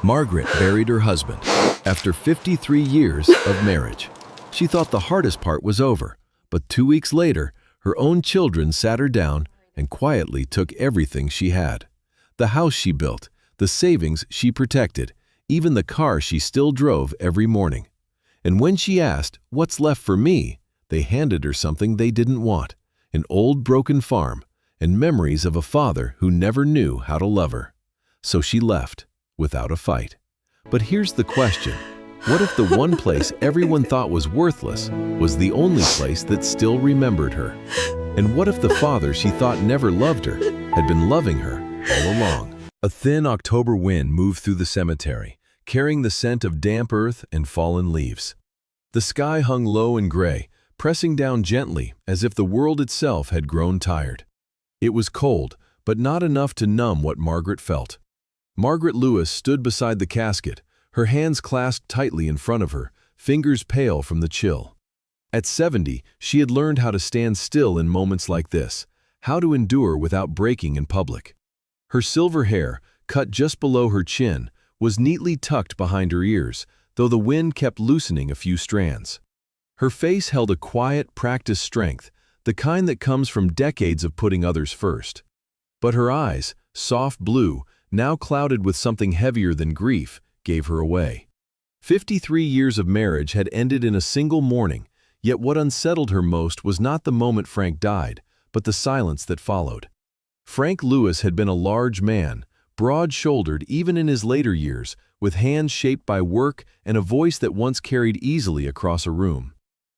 Margaret buried her husband after 53 years of marriage. She thought the hardest part was over, but 2 weeks later, her own children sat her down and quietly took everything she had. The house she built, the savings she protected, even the car she still drove every morning. And when she asked, "What's left for me?" they handed her something they didn't want, an old broken farm and memories of a father who never knew how to love her. So she left, without a fight. But here's the question. What if the one place everyone thought was worthless was the only place that still remembered her? And what if the father she thought never loved her had been loving her all along? A thin October wind moved through the cemetery, carrying the scent of damp earth and fallen leaves. The sky hung low and gray, pressing down gently as if the world itself had grown tired. It was cold, but not enough to numb what Margaret felt. Margaret Lewis stood beside the casket, her hands clasped tightly in front of her, fingers pale from the chill. At 70, she had learned how to stand still in moments like this, how to endure without breaking in public. Her silver hair, cut just below her chin, was neatly tucked behind her ears, though the wind kept loosening a few strands. Her face held a quiet, practiced strength, the kind that comes from decades of putting others first. But her eyes, soft blue, now clouded with something heavier than grief, gave her away. 53 years of marriage had ended in a single morning, yet what unsettled her most was not the moment Frank died, but the silence that followed. Frank Lewis had been a large man, broad-shouldered even in his later years, with hands shaped by work and a voice that once carried easily across a room.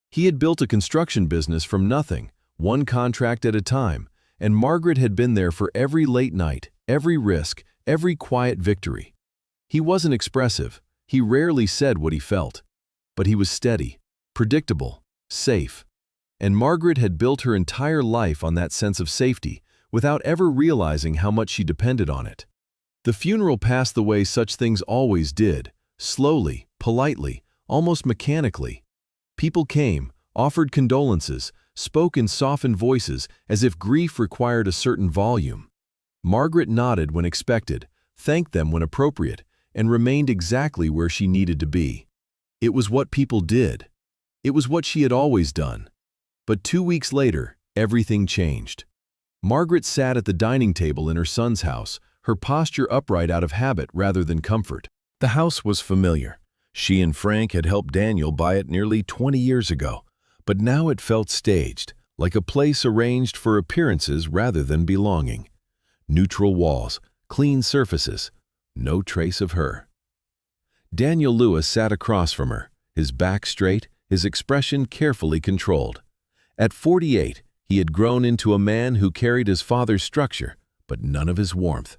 He had built a construction business from nothing, one contract at a time, and Margaret had been there for every late night, every risk, every quiet victory. He wasn't expressive, he rarely said what he felt, but he was steady, predictable, safe. And Margaret had built her entire life on that sense of safety, without ever realizing how much she depended on it. The funeral passed the way such things always did, slowly, politely, almost mechanically. People came, offered condolences, spoke in softened voices as if grief required a certain volume. Margaret nodded when expected, thanked them when appropriate, and remained exactly where she needed to be. It was what people did. It was what she had always done. But 2 weeks later, everything changed. Margaret sat at the dining table in her son's house, her posture upright out of habit rather than comfort. The house was familiar. She and Frank had helped Daniel buy it nearly 20 years ago, but now it felt staged, like a place arranged for appearances rather than belonging. Neutral walls, clean surfaces, no trace of her. Daniel Lewis sat across from her, his back straight, his expression carefully controlled. At 48, he had grown into a man who carried his father's structure, but none of his warmth.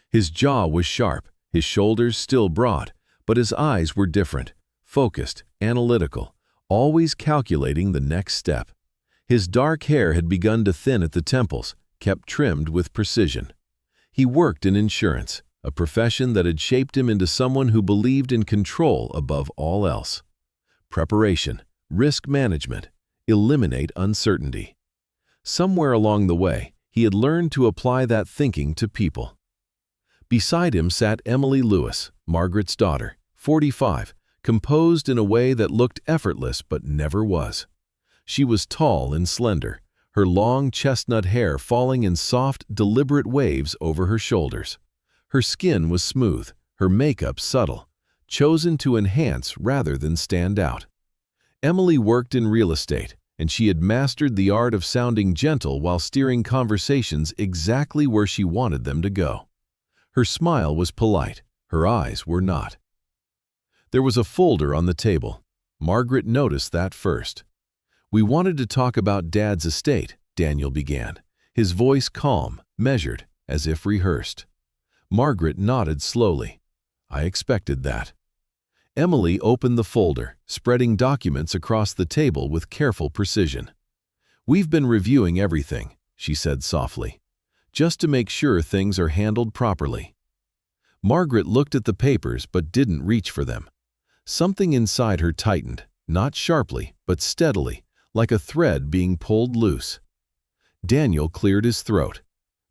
His jaw was sharp, his shoulders still broad, but his eyes were different, focused, analytical, always calculating the next step. His dark hair had begun to thin at the temples, kept trimmed with precision. He worked in insurance, a profession that had shaped him into someone who believed in control above all else. Preparation, risk management, eliminate uncertainty. Somewhere along the way, he had learned to apply that thinking to people. Beside him sat Emily Lewis, Margaret's daughter, 45, composed in a way that looked effortless but never was. She was tall and slender, her long chestnut hair falling in soft, deliberate waves over her shoulders. Her skin was smooth, her makeup subtle, chosen to enhance rather than stand out. Emily worked in real estate, and she had mastered the art of sounding gentle while steering conversations exactly where she wanted them to go. Her smile was polite, her eyes were not. There was a folder on the table. Margaret noticed that first. "We wanted to talk about Dad's estate," Daniel began, his voice calm, measured, as if rehearsed. Margaret nodded slowly. "I expected that." Emily opened the folder, spreading documents across the table with careful precision. "We've been reviewing everything," she said softly, "just to make sure things are handled properly." Margaret looked at the papers but didn't reach for them. Something inside her tightened, not sharply, but steadily, like a thread being pulled loose. Daniel cleared his throat.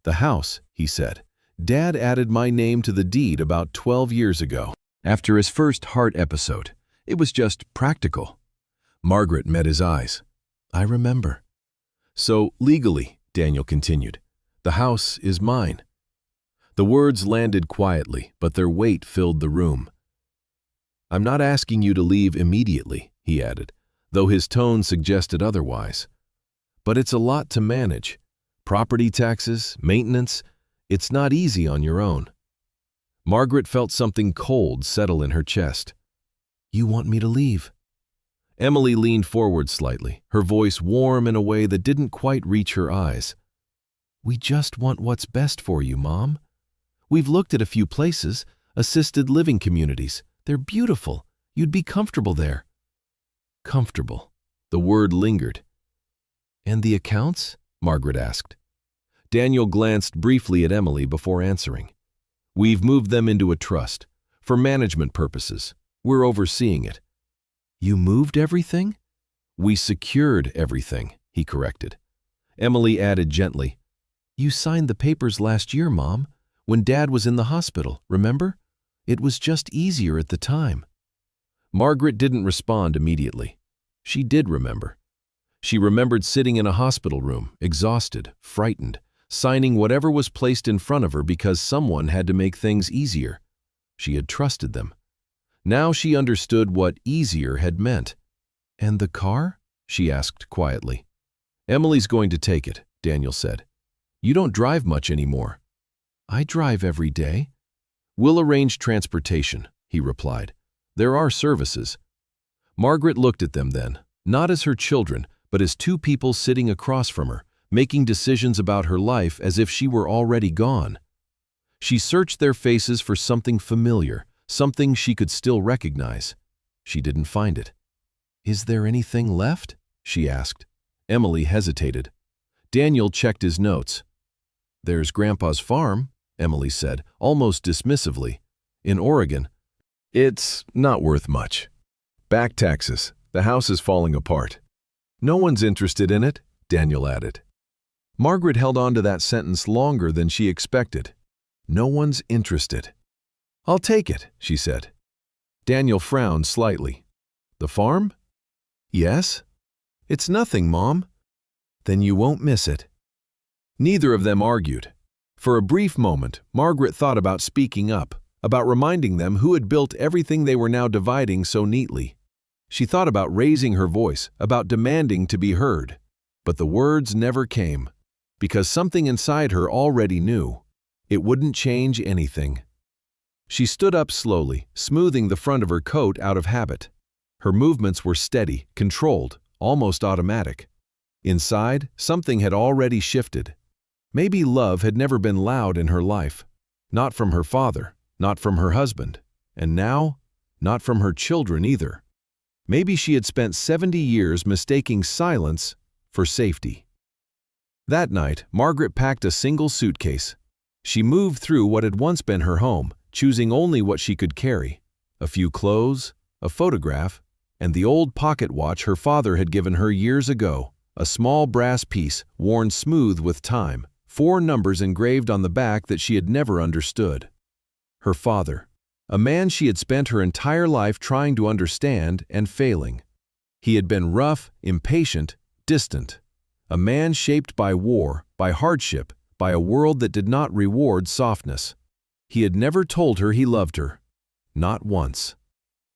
"The house," he said, Dad added my name to the deed about 12 years ago. After his first heart episode, it was just practical. Margaret met his eyes. I remember. So, legally, Daniel continued, the house is mine. The words landed quietly, but their weight filled the room. I'm not asking you to leave immediately, he added, though his tone suggested otherwise. But it's a lot to manage. Property taxes, maintenance, it's not easy on your own. Margaret felt something cold settle in her chest. You want me to leave? Emily leaned forward slightly, her voice warm in a way that didn't quite reach her eyes. We just want what's best for you, Mom. We've looked at a few places, assisted living communities. They're beautiful. You'd be comfortable there. Comfortable. The word lingered. And the accounts? Margaret asked. Daniel glanced briefly at Emily before answering. We've moved them into a trust. For management purposes. We're overseeing it. You moved everything? We secured everything, he corrected. Emily added gently, You signed the papers last year, Mom, when Dad was in the hospital, remember? It was just easier at the time. Margaret didn't respond immediately. She did remember. She remembered sitting in a hospital room, exhausted, frightened, signing whatever was placed in front of her because someone had to make things easier. She had trusted them. Now she understood what easier had meant. And the car? She asked quietly. Emily's going to take it, Daniel said. You don't drive much anymore. I drive every day. We'll arrange transportation, he replied. There are services. Margaret looked at them then, not as her children, but as two people sitting across from her, making decisions about her life as if she were already gone. She searched their faces for something familiar, something she could still recognize. She didn't find it. Is there anything left? She asked. Emily hesitated. Daniel checked his notes. There's Grandpa's farm, Emily said, almost dismissively. In Oregon. It's not worth much. Back taxes. The house is falling apart. No one's interested in it, Daniel added. Margaret held on to that sentence longer than she expected. No one's interested. I'll take it, she said. Daniel frowned slightly. The farm? Yes. It's nothing, Mom. Then you won't miss it. Neither of them argued. For a brief moment, Margaret thought about speaking up, about reminding them who had built everything they were now dividing so neatly. She thought about raising her voice, about demanding to be heard. But the words never came, because something inside her already knew. It wouldn't change anything. She stood up slowly, smoothing the front of her coat out of habit. Her movements were steady, controlled, almost automatic. Inside, something had already shifted. Maybe love had never been loud in her life. Not from her father, not from her husband, and now, not from her children either. Maybe she had spent 70 years mistaking silence for safety. That night, Margaret packed a single suitcase. She moved through what had once been her home, choosing only what she could carry. A few clothes, a photograph, and the old pocket watch her father had given her years ago, a small brass piece worn smooth with time, 4 numbers engraved on the back that she had never understood. Her father, a man she had spent her entire life trying to understand and failing. He had been rough, impatient, distant. A man shaped by war, by hardship, by a world that did not reward softness. He had never told her he loved her. Not once.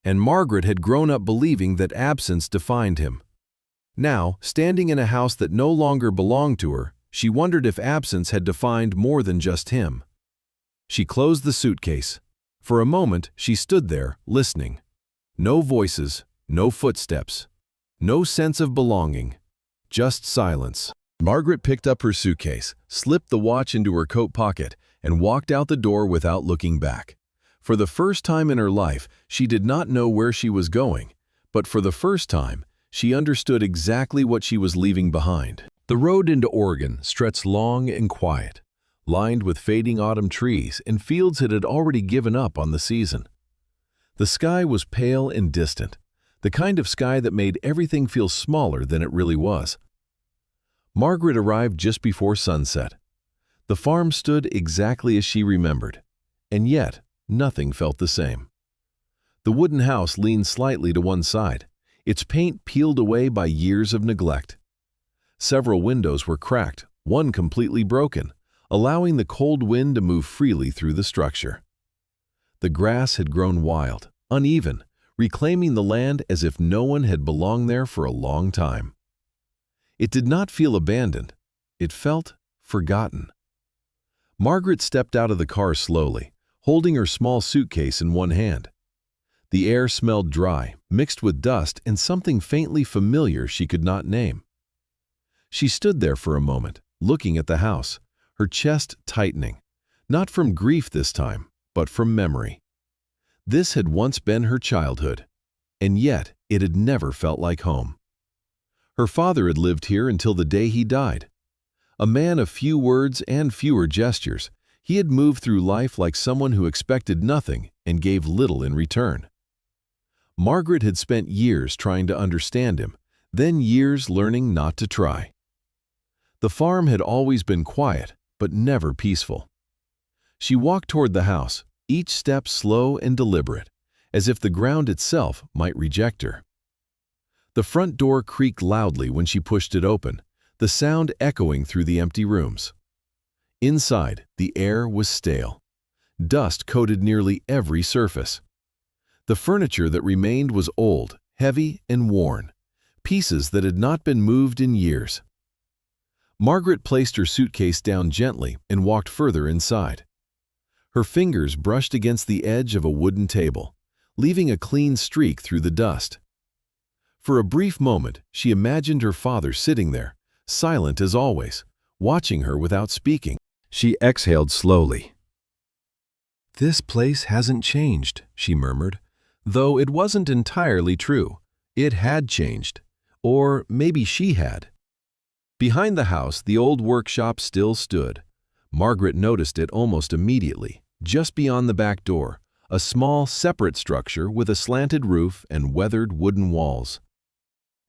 And Margaret had grown up believing that absence defined him. Now, standing in a house that no longer belonged to her, she wondered if absence had defined more than just him. She closed the suitcase. For a moment, she stood there, listening. No voices, no footsteps, no sense of belonging, just silence. Margaret picked up her suitcase, slipped the watch into her coat pocket, and walked out the door without looking back. For the first time in her life, she did not know where she was going, but for the first time, she understood exactly what she was leaving behind. The road into Oregon stretched long and quiet, lined with fading autumn trees and fields that had already given up on the season. The sky was pale and distant, the kind of sky that made everything feel smaller than it really was. Margaret arrived just before sunset. The farm stood exactly as she remembered, and yet nothing felt the same. The wooden house leaned slightly to one side, its paint peeled away by years of neglect. Several windows were cracked, one completely broken, allowing the cold wind to move freely through the structure. The grass had grown wild, uneven, reclaiming the land as if no one had belonged there for a long time. It did not feel abandoned. It felt forgotten. Margaret stepped out of the car slowly, holding her small suitcase in one hand. The air smelled dry, mixed with dust and something faintly familiar she could not name. She stood there for a moment, looking at the house, her chest tightening, not from grief this time, but from memory. This had once been her childhood, and yet it had never felt like home. Her father had lived here until the day he died. A man of few words and fewer gestures, he had moved through life like someone who expected nothing and gave little in return. Margaret had spent years trying to understand him, then years learning not to try. The farm had always been quiet, but never peaceful. She walked toward the house, each step slow and deliberate, as if the ground itself might reject her. The front door creaked loudly when she pushed it open, the sound echoing through the empty rooms. Inside, the air was stale. Dust coated nearly every surface. The furniture that remained was old, heavy, and worn, pieces that had not been moved in years. Margaret placed her suitcase down gently and walked further inside. Her fingers brushed against the edge of a wooden table, leaving a clean streak through the dust. For a brief moment, she imagined her father sitting there, silent as always, watching her without speaking. She exhaled slowly. "This place hasn't changed," she murmured, though it wasn't entirely true. It had changed, or maybe she had. Behind the house, the old workshop still stood. Margaret noticed it almost immediately, just beyond the back door, a small, separate structure with a slanted roof and weathered wooden walls.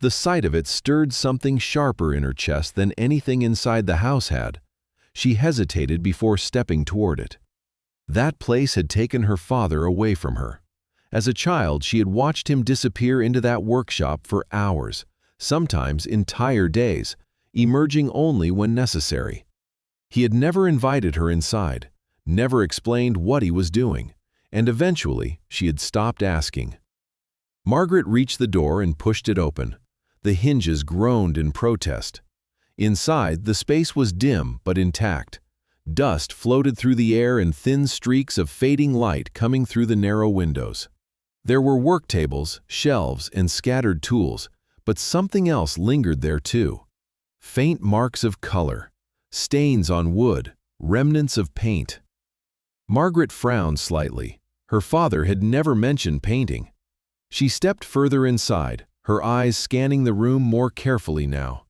The sight of it stirred something sharper in her chest than anything inside the house had. She hesitated before stepping toward it. That place had taken her father away from her. As a child, she had watched him disappear into that workshop for hours, sometimes entire days, emerging only when necessary. He had never invited her inside, never explained what he was doing, and eventually she had stopped asking. Margaret reached the door and pushed it open. The hinges groaned in protest. Inside, the space was dim but intact. Dust floated through the air in thin streaks of fading light coming through the narrow windows. There were work tables, shelves, and scattered tools, but something else lingered there too. Faint marks of color, stains on wood, remnants of paint. Margaret frowned slightly. Her father had never mentioned painting. She stepped further inside, her eyes scanning the room more carefully now.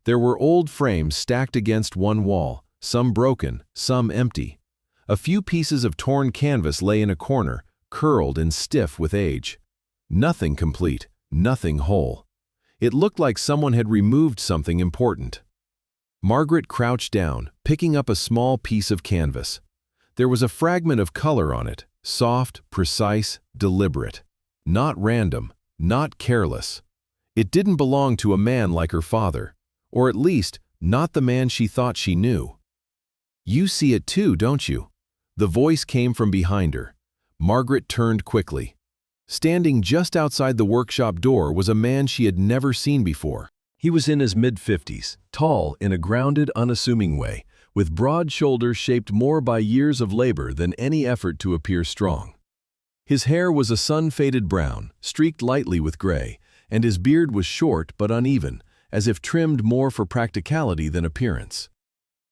There were old frames stacked against one wall, some broken, some empty. A few pieces of torn canvas lay in a corner, curled and stiff with age. Nothing complete, nothing whole. It looked like someone had removed something important. Margaret crouched down, picking up a small piece of canvas. There was a fragment of color on it, soft, precise, deliberate. Not random, not careless. It didn't belong to a man like her father, or at least, not the man she thought she knew. "You see it too, don't you?" The voice came from behind her. Margaret turned quickly. Standing just outside the workshop door was a man she had never seen before. He was in his mid-50s, tall in a grounded, unassuming way, with broad shoulders shaped more by years of labor than any effort to appear strong. His hair was a sun-faded brown, streaked lightly with gray, and his beard was short but uneven, as if trimmed more for practicality than appearance.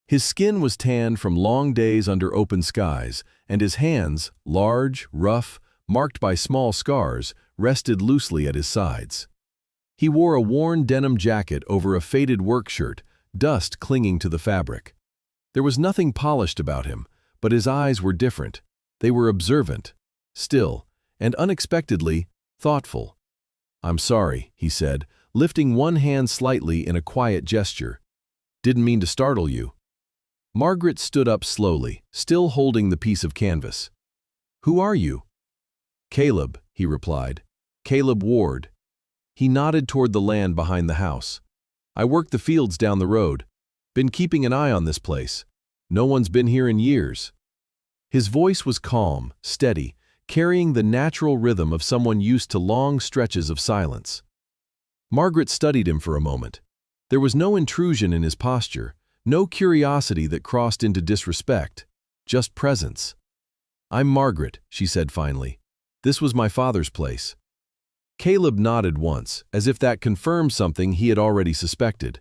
His skin was tanned from long days under open skies, and his hands, large, rough, marked by small scars, rested loosely at his sides. He wore a worn denim jacket over a faded work shirt, dust clinging to the fabric. There was nothing polished about him, but his eyes were different. They were observant, still, and unexpectedly thoughtful. "I'm sorry," he said, lifting one hand slightly in a quiet gesture. "Didn't mean to startle you." Margaret stood up slowly, still holding the piece of canvas. "Who are you?" "Caleb," he replied. "Caleb Ward." He nodded toward the land behind the house. "I work the fields down the road. Been keeping an eye on this place. No one's been here in years." His voice was calm, steady, carrying the natural rhythm of someone used to long stretches of silence. Margaret studied him for a moment. There was no intrusion in his posture, no curiosity that crossed into disrespect, just presence. "I'm Margaret," she said finally. "This was my father's place." Caleb nodded once, as if that confirmed something he had already suspected.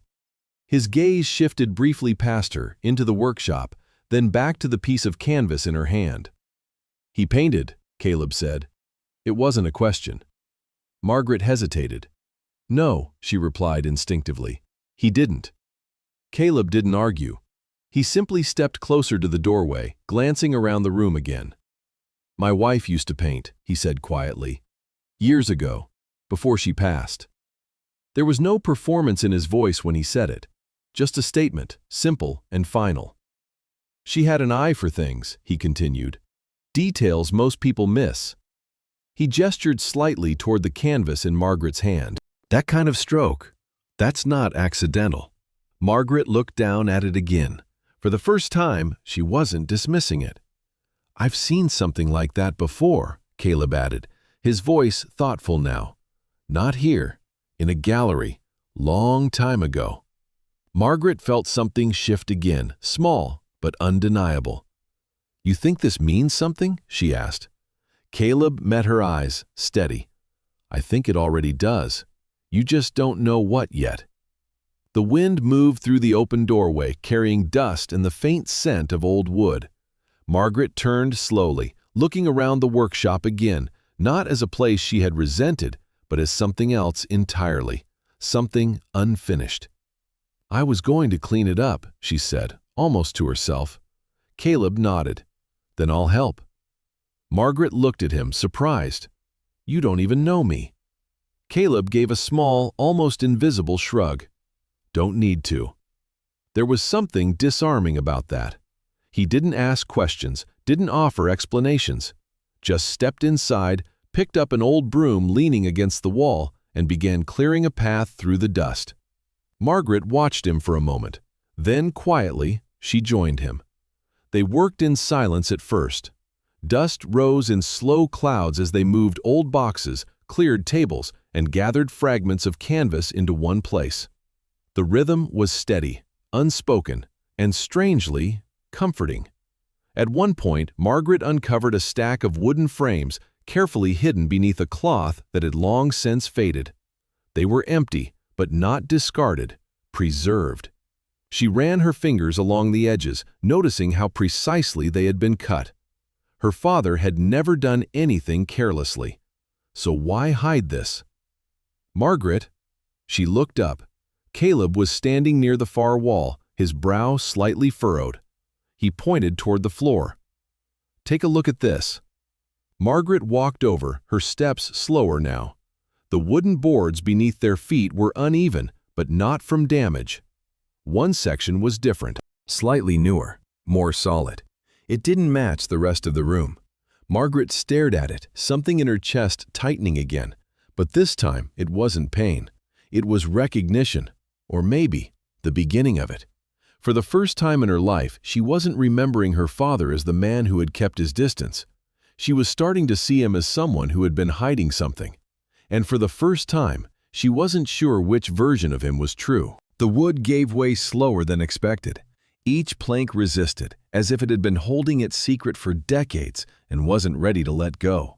His gaze shifted briefly past her, into the workshop, then back to the piece of canvas in her hand. "He painted," Caleb said. It wasn't a question. Margaret hesitated. "No," she replied instinctively. "He didn't." Caleb didn't argue. He simply stepped closer to the doorway, glancing around the room again. "My wife used to paint," he said quietly. "Years ago, before she passed." There was no performance in his voice when he said it, just a statement, simple and final. "She had an eye for things," he continued. "Details most people miss." He gestured slightly toward the canvas in Margaret's hand. "That kind of stroke, that's not accidental." Margaret looked down at it again. For the first time, she wasn't dismissing it. "I've seen something like that before," Caleb added, his voice thoughtful now. "Not here, in a gallery, long time ago." Margaret felt something shift again, small but undeniable. "You think this means something?" she asked. Caleb met her eyes, steady. "I think it already does. You just don't know what yet." The wind moved through the open doorway, carrying dust and the faint scent of old wood. Margaret turned slowly, looking around the workshop again, not as a place she had resented, but as something else entirely, something unfinished. "I was going to clean it up," she said, almost to herself. Caleb nodded. "Then I'll help." Margaret looked at him, surprised. "You don't even know me." Caleb gave a small, almost invisible shrug. "Don't need to." There was something disarming about that. He didn't ask questions, didn't offer explanations. Just stepped inside, picked up an old broom leaning against the wall, and began clearing a path through the dust. Margaret watched him for a moment. Then, quietly, she joined him. They worked in silence at first. Dust rose in slow clouds as they moved old boxes, cleared tables, and gathered fragments of canvas into one place. The rhythm was steady, unspoken, and strangely comforting. At one point, Margaret uncovered a stack of wooden frames carefully hidden beneath a cloth that had long since faded. They were empty, but not discarded, preserved. She ran her fingers along the edges, noticing how precisely they had been cut. Her father had never done anything carelessly. So why hide this? "Margaret." She looked up. Caleb was standing near the far wall, his brow slightly furrowed. He pointed toward the floor. "Take a look at this." Margaret walked over, her steps slower now. The wooden boards beneath their feet were uneven, but not from damage. One section was different, slightly newer, more solid. It didn't match the rest of the room. Margaret stared at it, something in her chest tightening again. But this time, it wasn't pain. It was recognition, or maybe the beginning of it. For the first time in her life, she wasn't remembering her father as the man who had kept his distance. She was starting to see him as someone who had been hiding something. And for the first time, she wasn't sure which version of him was true. The wood gave way slower than expected. Each plank resisted, as if it had been holding its secret for decades and wasn't ready to let go.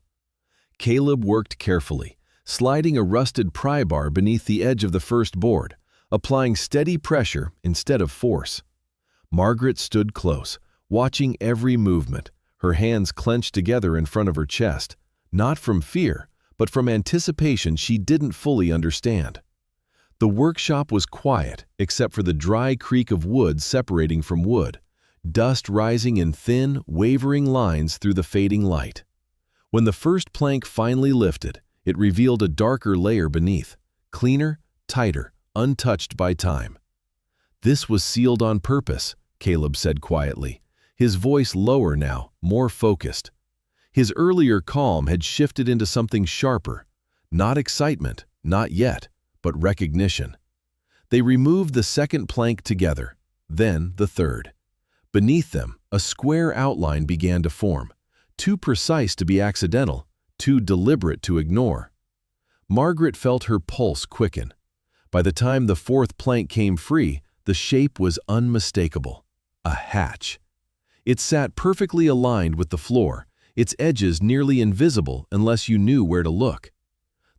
Caleb worked carefully, sliding a rusted pry bar beneath the edge of the first board, applying steady pressure instead of force. Margaret stood close, watching every movement, her hands clenched together in front of her chest, not from fear, but from anticipation she didn't fully understand. The workshop was quiet, except for the dry creak of wood separating from wood, dust rising in thin, wavering lines through the fading light. When the first plank finally lifted, it revealed a darker layer beneath, cleaner, tighter, untouched by time. This was sealed on purpose, Caleb said quietly, his voice lower now, more focused. His earlier calm had shifted into something sharper. Not excitement, not yet, but recognition. They removed the second plank together, then the third. Beneath them, a square outline began to form, too precise to be accidental, too deliberate to ignore. Margaret felt her pulse quicken. By the time the fourth plank came free, the shape was unmistakable. A hatch. It sat perfectly aligned with the floor, its edges nearly invisible unless you knew where to look.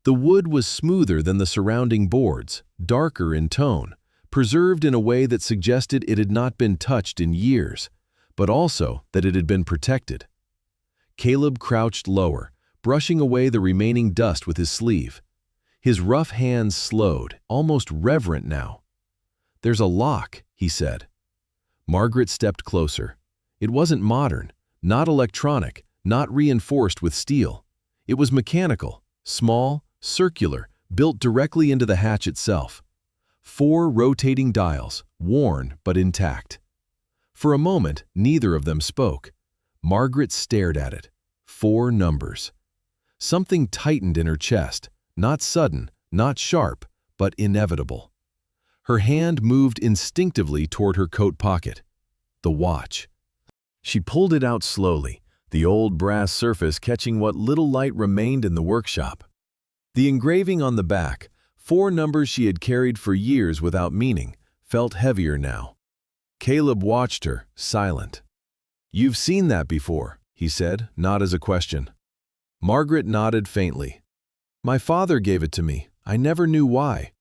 The wood was smoother than the surrounding boards, darker in tone, preserved in a way that suggested it had not been touched in years, but also that it had been protected. Caleb crouched lower, brushing away the remaining dust with his sleeve. His rough hands slowed, almost reverent now. "There's a lock," he said. Margaret stepped closer. It wasn't modern, not electronic, not reinforced with steel. It was mechanical, small, circular, built directly into the hatch itself. 4 rotating dials, worn but intact. For a moment, neither of them spoke. Margaret stared at it. 4 numbers. Something tightened in her chest, not sudden, not sharp, but inevitable. Her hand moved instinctively toward her coat pocket. The watch. She pulled it out slowly, the old brass surface catching what little light remained in the workshop. The engraving on the back, 4 numbers she had carried for years without meaning, felt heavier now. Caleb watched her, silent. "You've seen that before," he said, not as a question. Margaret nodded faintly. "My father gave it to me. I never knew why."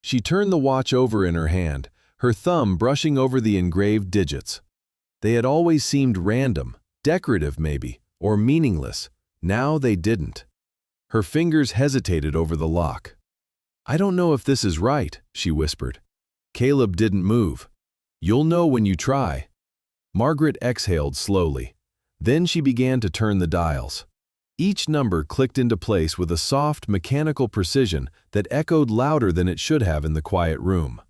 She turned the watch over in her hand, her thumb brushing over the engraved digits. They had always seemed random, decorative maybe, or meaningless. Now they didn't. Her fingers hesitated over the lock. "I don't know if this is right," she whispered. Caleb didn't move. "You'll know when you try." Margaret exhaled slowly. Then she began to turn the dials. Each number clicked into place with a soft, mechanical precision that echoed louder than it should have in the quiet room.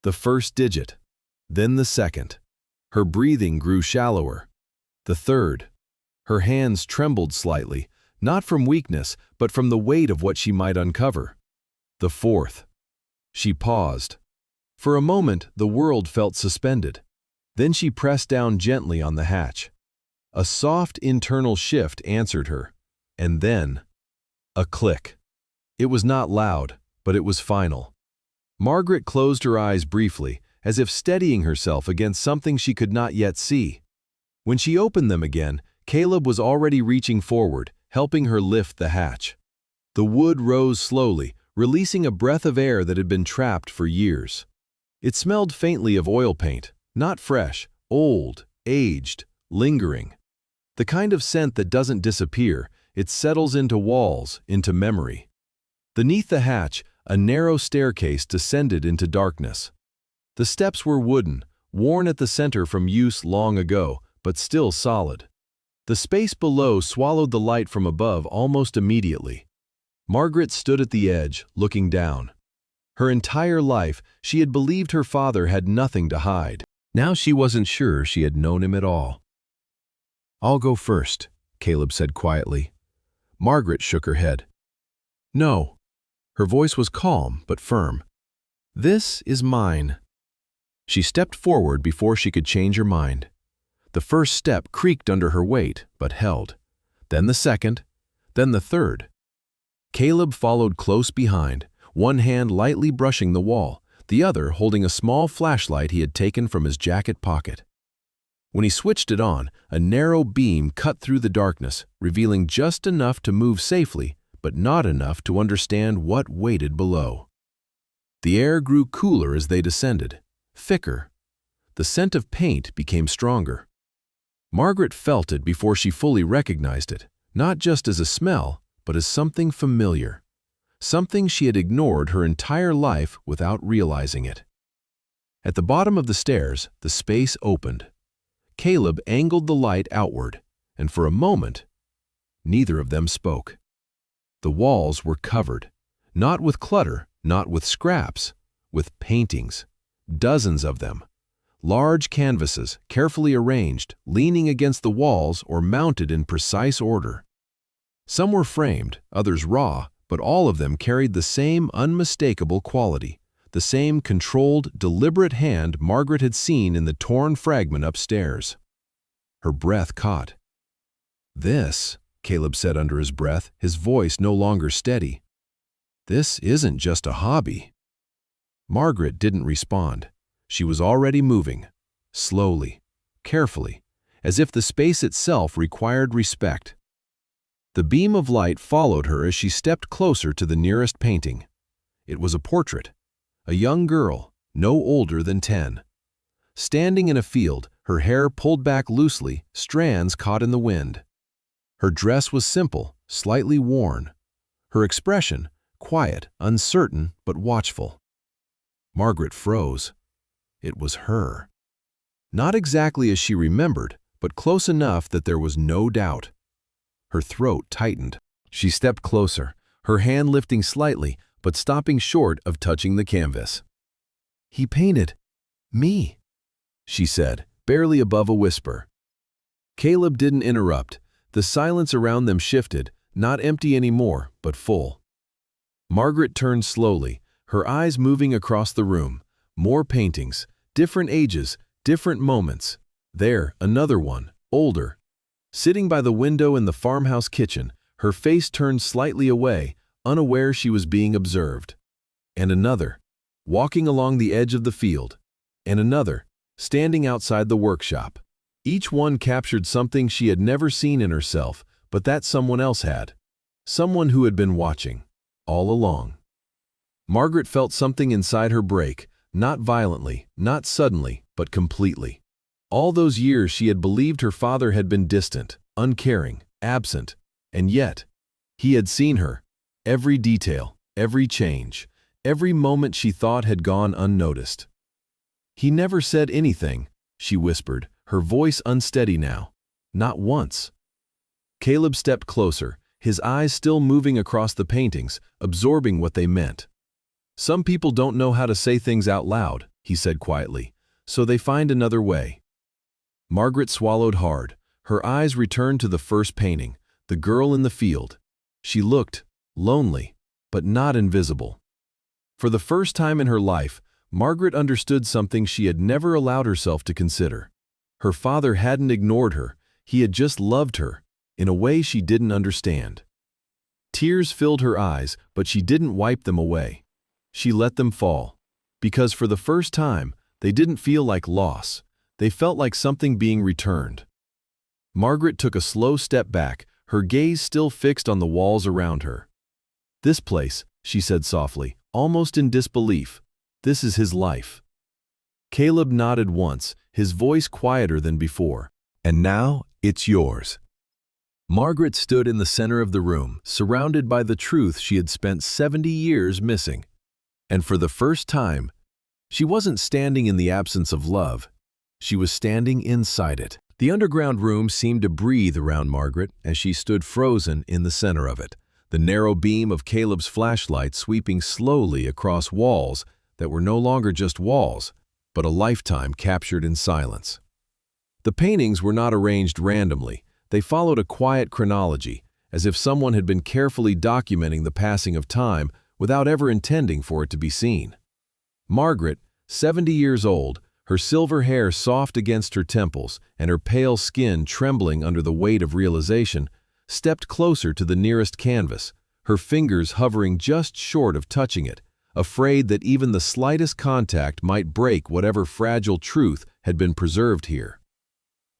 The first digit, then the second. Her breathing grew shallower. The third. Her hands trembled slightly, not from weakness, but from the weight of what she might uncover. The fourth. She paused. For a moment, the world felt suspended. Then she pressed down gently on the hatch. A soft internal shift answered her. And then, a click. It was not loud, but it was final. Margaret closed her eyes briefly, as if steadying herself against something she could not yet see. When she opened them again, Caleb was already reaching forward, helping her lift the hatch. The wood rose slowly, releasing a breath of air that had been trapped for years. It smelled faintly of oil paint, not fresh, old, aged, lingering. The kind of scent that doesn't disappear, it settles into walls, into memory. Beneath the hatch, a narrow staircase descended into darkness. The steps were wooden, worn at the center from use long ago, but still solid. The space below swallowed the light from above almost immediately. Margaret stood at the edge, looking down. Her entire life, she had believed her father had nothing to hide. Now she wasn't sure she had known him at all. "I'll go first," Caleb said quietly. Margaret shook her head. "No." Her voice was calm but firm. "This is mine." She stepped forward before she could change her mind. The first step creaked under her weight, but held. Then the second, then the third. Caleb followed close behind, one hand lightly brushing the wall, the other holding a small flashlight he had taken from his jacket pocket. When he switched it on, a narrow beam cut through the darkness, revealing just enough to move safely, but not enough to understand what waited below. The air grew cooler as they descended, thicker. The scent of paint became stronger. Margaret felt it before she fully recognized it, not just as a smell, but as something familiar, something she had ignored her entire life without realizing it. At the bottom of the stairs, the space opened. Caleb angled the light outward, and for a moment, neither of them spoke. The walls were covered, not with clutter, not with scraps, with paintings, dozens of them, large canvases, carefully arranged, leaning against the walls or mounted in precise order. Some were framed, others raw, but all of them carried the same unmistakable quality, the same controlled, deliberate hand Margaret had seen in the torn fragment upstairs. Her breath caught. "This," Caleb said under his breath, his voice no longer steady. "This isn't just a hobby." Margaret didn't respond. She was already moving, slowly, carefully, as if the space itself required respect. The beam of light followed her as she stepped closer to the nearest painting. It was a portrait, a young girl, no older than 10. Standing in a field, her hair pulled back loosely, strands caught in the wind. Her dress was simple, slightly worn. Her expression, quiet, uncertain, but watchful. Margaret froze. It was her. Not exactly as she remembered, but close enough that there was no doubt. Her throat tightened. She stepped closer, her hand lifting slightly, but stopping short of touching the canvas. "He painted me," she said, barely above a whisper. Caleb didn't interrupt. The silence around them shifted, not empty anymore, but full. Margaret turned slowly, her eyes moving across the room. More paintings, different ages, different moments. There, another one, older. Sitting by the window in the farmhouse kitchen, her face turned slightly away, unaware she was being observed. And another, walking along the edge of the field. And another, standing outside the workshop. Each one captured something she had never seen in herself, but that someone else had. Someone who had been watching, all along. Margaret felt something inside her break, not violently, not suddenly, but completely. All those years she had believed her father had been distant, uncaring, absent, and yet, he had seen her. Every detail, every change, every moment she thought had gone unnoticed. "He never said anything," she whispered, her voice unsteady now. "Not once." Caleb stepped closer, his eyes still moving across the paintings, absorbing what they meant. "Some people don't know how to say things out loud," he said quietly, "so they find another way." Margaret swallowed hard. Her eyes returned to the first painting, the girl in the field. She looked lonely, but not invisible. For the first time in her life, Margaret understood something she had never allowed herself to consider. Her father hadn't ignored her, he had just loved her, in a way she didn't understand. Tears filled her eyes, but she didn't wipe them away. She let them fall, because for the first time, they didn't feel like loss. They felt like something being returned. Margaret took a slow step back, her gaze still fixed on the walls around her. "This place," she said softly, almost in disbelief. "This is his life." Caleb nodded once, his voice quieter than before. "And now, it's yours." Margaret stood in the center of the room, surrounded by the truth she had spent 70 years missing. And for the first time, she wasn't standing in the absence of love. She was standing inside it. The underground room seemed to breathe around Margaret as she stood frozen in the center of it, the narrow beam of Caleb's flashlight sweeping slowly across walls that were no longer just walls, but a lifetime captured in silence. The paintings were not arranged randomly. They followed a quiet chronology, as if someone had been carefully documenting the passing of time without ever intending for it to be seen. Margaret, 70 years old, her silver hair soft against her temples and her pale skin trembling under the weight of realization, stepped closer to the nearest canvas, her fingers hovering just short of touching it, afraid that even the slightest contact might break whatever fragile truth had been preserved here.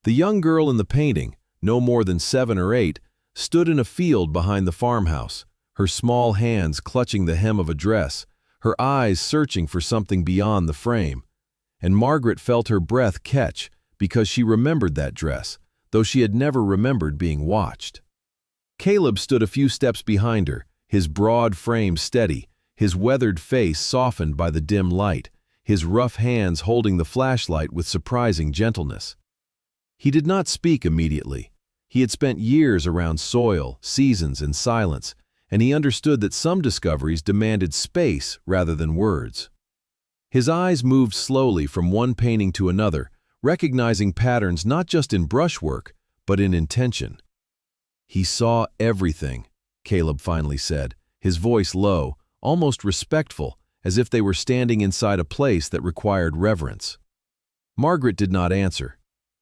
The young girl in the painting, no more than 7 or 8, stood in a field behind the farmhouse, her small hands clutching the hem of a dress, her eyes searching for something beyond the frame. And Margaret felt her breath catch because she remembered that dress, though she had never remembered being watched. Caleb stood a few steps behind her, his broad frame steady, his weathered face softened by the dim light, his rough hands holding the flashlight with surprising gentleness. He did not speak immediately. He had spent years around soil, seasons, and silence, and he understood that some discoveries demanded space rather than words. His eyes moved slowly from one painting to another, recognizing patterns not just in brushwork, but in intention. "He saw everything," Caleb finally said, his voice low, almost respectful, as if they were standing inside a place that required reverence. Margaret did not answer.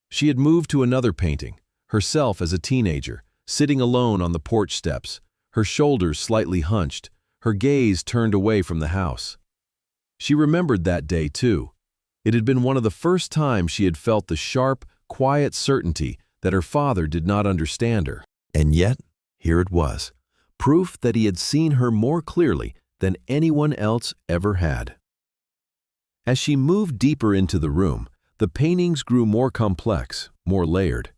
She had moved to another painting, herself as a teenager, sitting alone on the porch steps, her shoulders slightly hunched, her gaze turned away from the house. She remembered that day, too. It had been one of the first times she had felt the sharp, quiet certainty that her father did not understand her. And yet, here it was, proof that he had seen her more clearly than anyone else ever had. As she moved deeper into the room, the paintings grew more complex, more layered.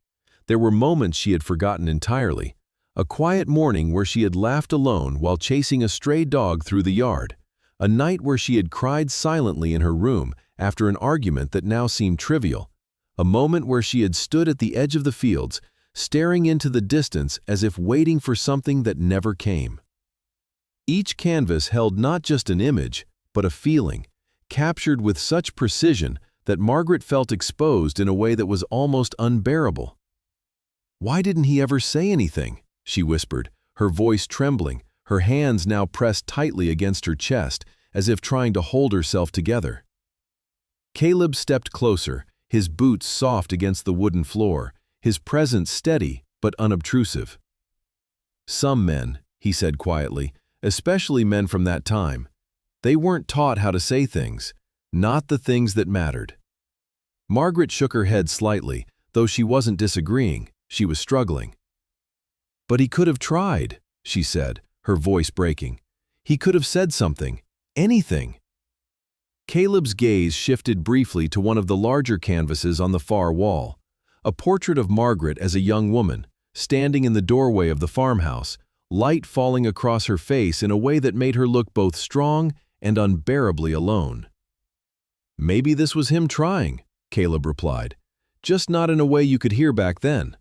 There were moments she had forgotten entirely. A quiet morning where she had laughed alone while chasing a stray dog through the yard. A night where she had cried silently in her room after an argument that now seemed trivial. A moment where she had stood at the edge of the fields, staring into the distance as if waiting for something that never came. Each canvas held not just an image, but a feeling, captured with such precision that Margaret felt exposed in a way that was almost unbearable. "Why didn't he ever say anything?" she whispered, her voice trembling, her hands now pressed tightly against her chest, as if trying to hold herself together. Caleb stepped closer, his boots soft against the wooden floor, his presence steady but unobtrusive. "Some men," he said quietly, "especially men from that time, they weren't taught how to say things, not the things that mattered." Margaret shook her head slightly, though she wasn't disagreeing, she was struggling. "But he could have tried," she said, her voice breaking. "He could have said something, anything." Caleb's gaze shifted briefly to one of the larger canvases on the far wall, a portrait of Margaret as a young woman, standing in the doorway of the farmhouse, light falling across her face in a way that made her look both strong and unbearably alone. "Maybe this was him trying," Caleb replied, "just not in a way you could hear back then."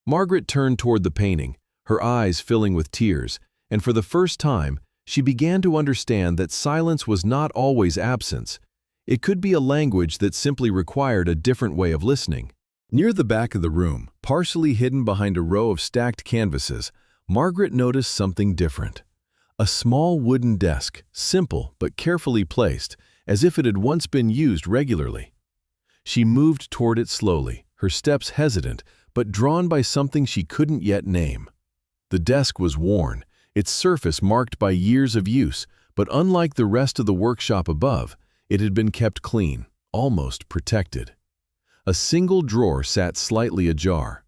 Margaret turned toward the painting, her eyes filling with tears, and for the first time, she began to understand that silence was not always absence. It could be a language that simply required a different way of listening. Near the back of the room, partially hidden behind a row of stacked canvases, Margaret noticed something different. A small wooden desk, simple but carefully placed, as if it had once been used regularly. She moved toward it slowly, her steps hesitant, but drawn by something she couldn't yet name. The desk was worn, its surface marked by years of use, but unlike the rest of the workshop above, it had been kept clean, almost protected. A single drawer sat slightly ajar.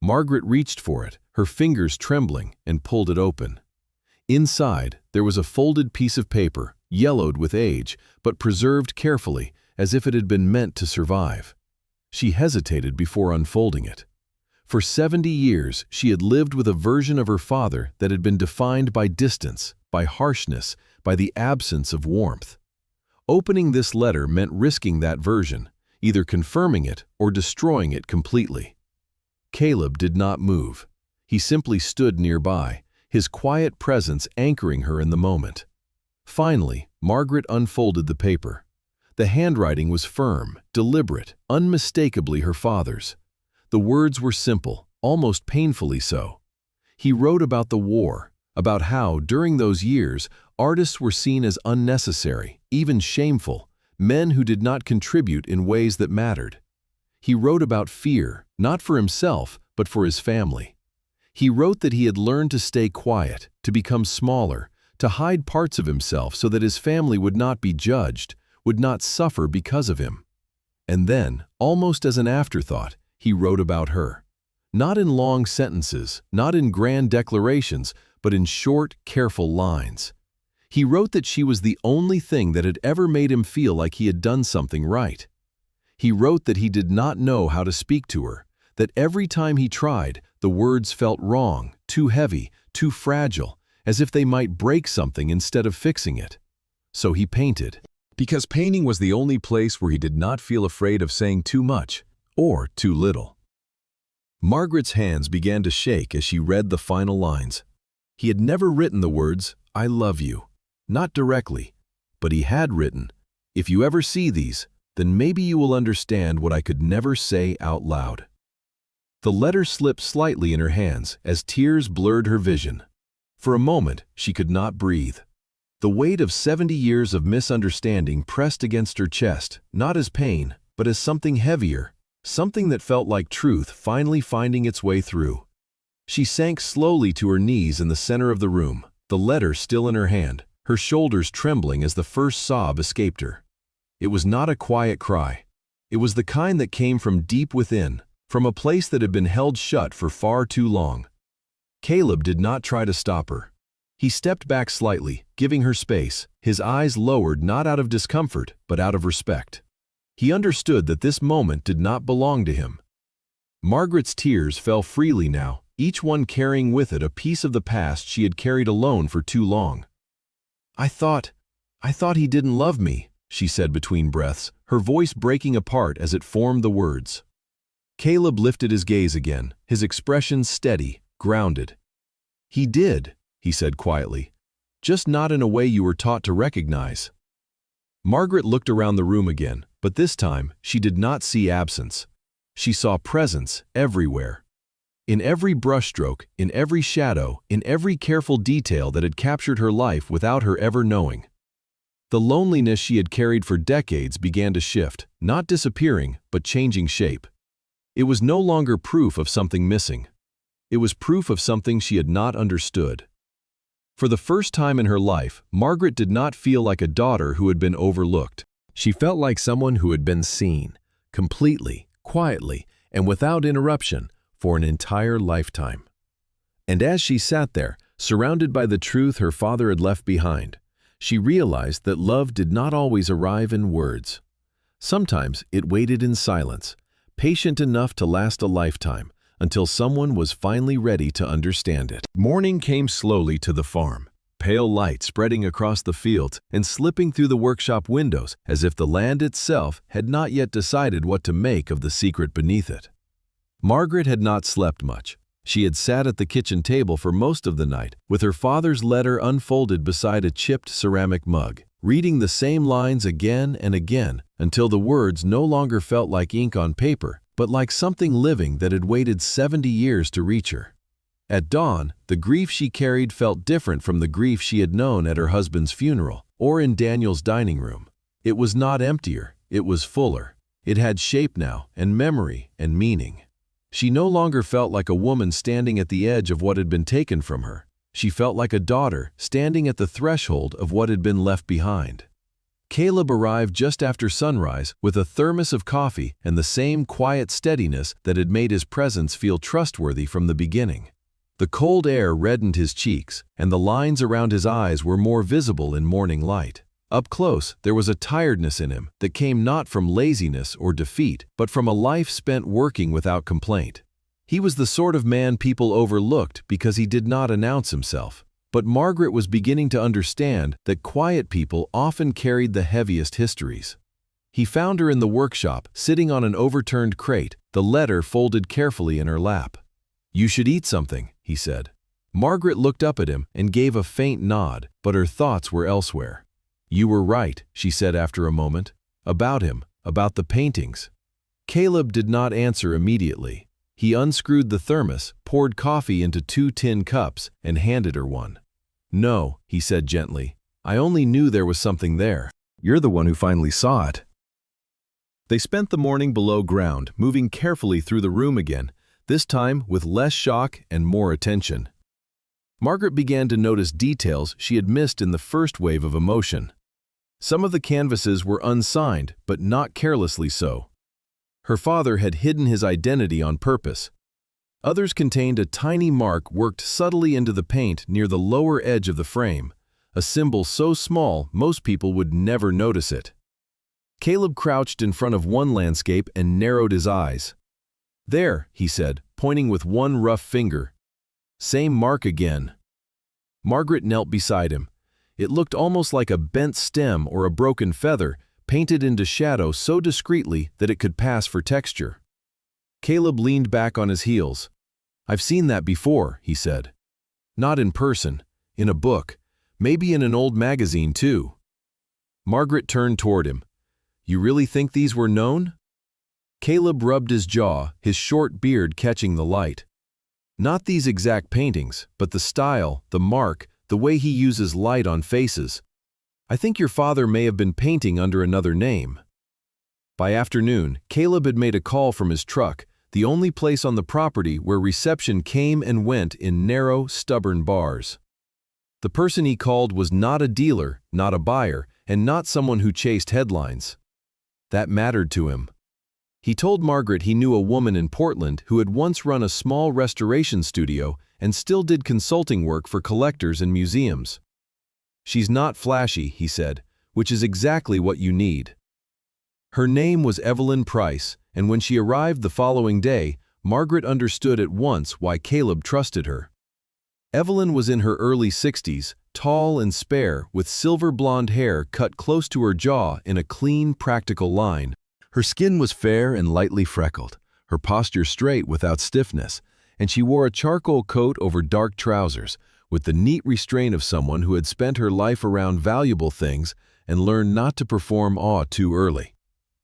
Margaret reached for it, her fingers trembling, and pulled it open. Inside, there was a folded piece of paper, yellowed with age, but preserved carefully, as if it had been meant to survive. She hesitated before unfolding it. For 70 years, she had lived with a version of her father that had been defined by distance, by harshness, by the absence of warmth. Opening this letter meant risking that version, either confirming it or destroying it completely. Caleb did not move. He simply stood nearby, his quiet presence anchoring her in the moment. Finally, Margaret unfolded the paper. The handwriting was firm, deliberate, unmistakably her father's. The words were simple, almost painfully so. He wrote about the war, about how, during those years, artists were seen as unnecessary, even shameful, men who did not contribute in ways that mattered. He wrote about fear, not for himself, but for his family. He wrote that he had learned to stay quiet, to become smaller, to hide parts of himself so that his family would not be judged, would not suffer because of him. And then, almost as an afterthought, he wrote about her. Not in long sentences, not in grand declarations, but in short, careful lines. He wrote that she was the only thing that had ever made him feel like he had done something right. He wrote that he did not know how to speak to her, that every time he tried, the words felt wrong, too heavy, too fragile, as if they might break something instead of fixing it. So he painted. Because painting was the only place where he did not feel afraid of saying too much, or too little. Margaret's hands began to shake as she read the final lines. He had never written the words, "I love you." Not directly, but he had written, If you ever see these, then maybe you will understand what I could never say out loud." The letter slipped slightly in her hands as tears blurred her vision. For a moment, she could not breathe. The weight of 70 years of misunderstanding pressed against her chest, not as pain, but as something heavier, something that felt like truth finally finding its way through. She sank slowly to her knees in the center of the room, the letter still in her hand, her shoulders trembling as the first sob escaped her. It was not a quiet cry. It was the kind that came from deep within, from a place that had been held shut for far too long. Caleb did not try to stop her. He stepped back slightly, giving her space, his eyes lowered not out of discomfort, but out of respect. He understood that this moment did not belong to him. Margaret's tears fell freely now, each one carrying with it a piece of the past she had carried alone for too long. I thought he didn't love me," she said between breaths, her voice breaking apart as it formed the words. Caleb lifted his gaze again, his expression steady, grounded. "He did," he said quietly, "just not in a way you were taught to recognize." Margaret looked around the room again, but this time she did not see absence. She saw presence everywhere. In every brushstroke, in every shadow, in every careful detail that had captured her life without her ever knowing. The loneliness she had carried for decades began to shift, not disappearing, but changing shape. It was no longer proof of something missing. It was proof of something she had not understood. For the first time in her life, Margaret did not feel like a daughter who had been overlooked. She felt like someone who had been seen, completely, quietly, and without interruption, for an entire lifetime. And as she sat there, surrounded by the truth her father had left behind, she realized that love did not always arrive in words. Sometimes it waited in silence, patient enough to last a lifetime, until someone was finally ready to understand it. Morning came slowly to the farm, pale light spreading across the fields and slipping through the workshop windows as if the land itself had not yet decided what to make of the secret beneath it. Margaret had not slept much. She had sat at the kitchen table for most of the night, with her father's letter unfolded beside a chipped ceramic mug, reading the same lines again and again until the words no longer felt like ink on paper, but like something living that had waited 70 years to reach her. At dawn, the grief she carried felt different from the grief she had known at her husband's funeral or in Daniel's dining room. It was not emptier, it was fuller. It had shape now, and memory, and meaning. She no longer felt like a woman standing at the edge of what had been taken from her. She felt like a daughter standing at the threshold of what had been left behind. Caleb arrived just after sunrise with a thermos of coffee and the same quiet steadiness that had made his presence feel trustworthy from the beginning. The cold air reddened his cheeks, and the lines around his eyes were more visible in morning light. Up close, there was a tiredness in him that came not from laziness or defeat, but from a life spent working without complaint. He was the sort of man people overlooked because he did not announce himself. But Margaret was beginning to understand that quiet people often carried the heaviest histories. He found her in the workshop, sitting on an overturned crate, the letter folded carefully in her lap. "You should eat something," he said. Margaret looked up at him and gave a faint nod, but her thoughts were elsewhere. "You were right," she said after a moment. "About him, about the paintings." Caleb did not answer immediately. He unscrewed the thermos, poured coffee into 2 tin cups, and handed her one. "No," he said gently. "I only knew there was something there. You're the one who finally saw it." They spent the morning below ground, moving carefully through the room again, this time with less shock and more attention. Margaret began to notice details she had missed in the first wave of emotion. Some of the canvases were unsigned, but not carelessly so. Her father had hidden his identity on purpose. Others contained a tiny mark worked subtly into the paint near the lower edge of the frame, a symbol so small most people would never notice it. Caleb crouched in front of one landscape and narrowed his eyes. "There," he said, pointing with one rough finger. "Same mark again." Margaret knelt beside him. It looked almost like a bent stem or a broken feather, painted into shadow so discreetly that it could pass for texture. Caleb leaned back on his heels. "I've seen that before," he said. "Not in person, in a book, maybe in an old magazine too." Margaret turned toward him. "You really think these were known?" Caleb rubbed his jaw, his short beard catching the light. "Not these exact paintings, but the style, the mark, the way he uses light on faces. I think your father may have been painting under another name." By afternoon, Caleb had made a call from his truck, the only place on the property where reception came and went in narrow, stubborn bars. The person he called was not a dealer, not a buyer, and not someone who chased headlines. That mattered to him. He told Margaret he knew a woman in Portland who had once run a small restoration studio and still did consulting work for collectors and museums. "She's not flashy," he said, "which is exactly what you need." Her name was Evelyn Price, and when she arrived the following day, Margaret understood at once why Caleb trusted her. Evelyn was in her early 60s, tall and spare, with silver blonde hair cut close to her jaw in a clean, practical line. Her skin was fair and lightly freckled, her posture straight without stiffness, and she wore a charcoal coat over dark trousers, with the neat restraint of someone who had spent her life around valuable things and learned not to perform awe too early.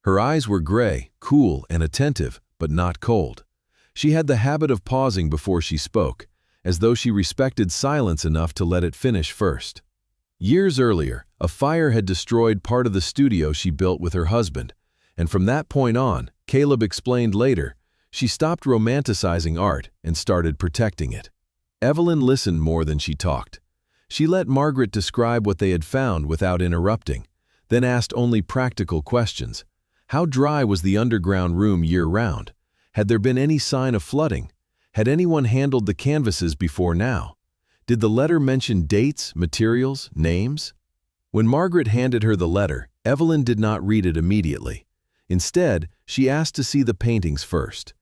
Her eyes were gray, cool, and attentive, but not cold. She had the habit of pausing before she spoke, as though she respected silence enough to let it finish first. Years earlier, a fire had destroyed part of the studio she built with her husband, and from that point on, Caleb explained later, she stopped romanticizing art and started protecting it. Evelyn listened more than she talked. She let Margaret describe what they had found without interrupting, then asked only practical questions. How dry was the underground room year-round? Had there been any sign of flooding? Had anyone handled the canvases before now? Did the letter mention dates, materials, names? When Margaret handed her the letter, Evelyn did not read it immediately. Instead, she asked to see the paintings first.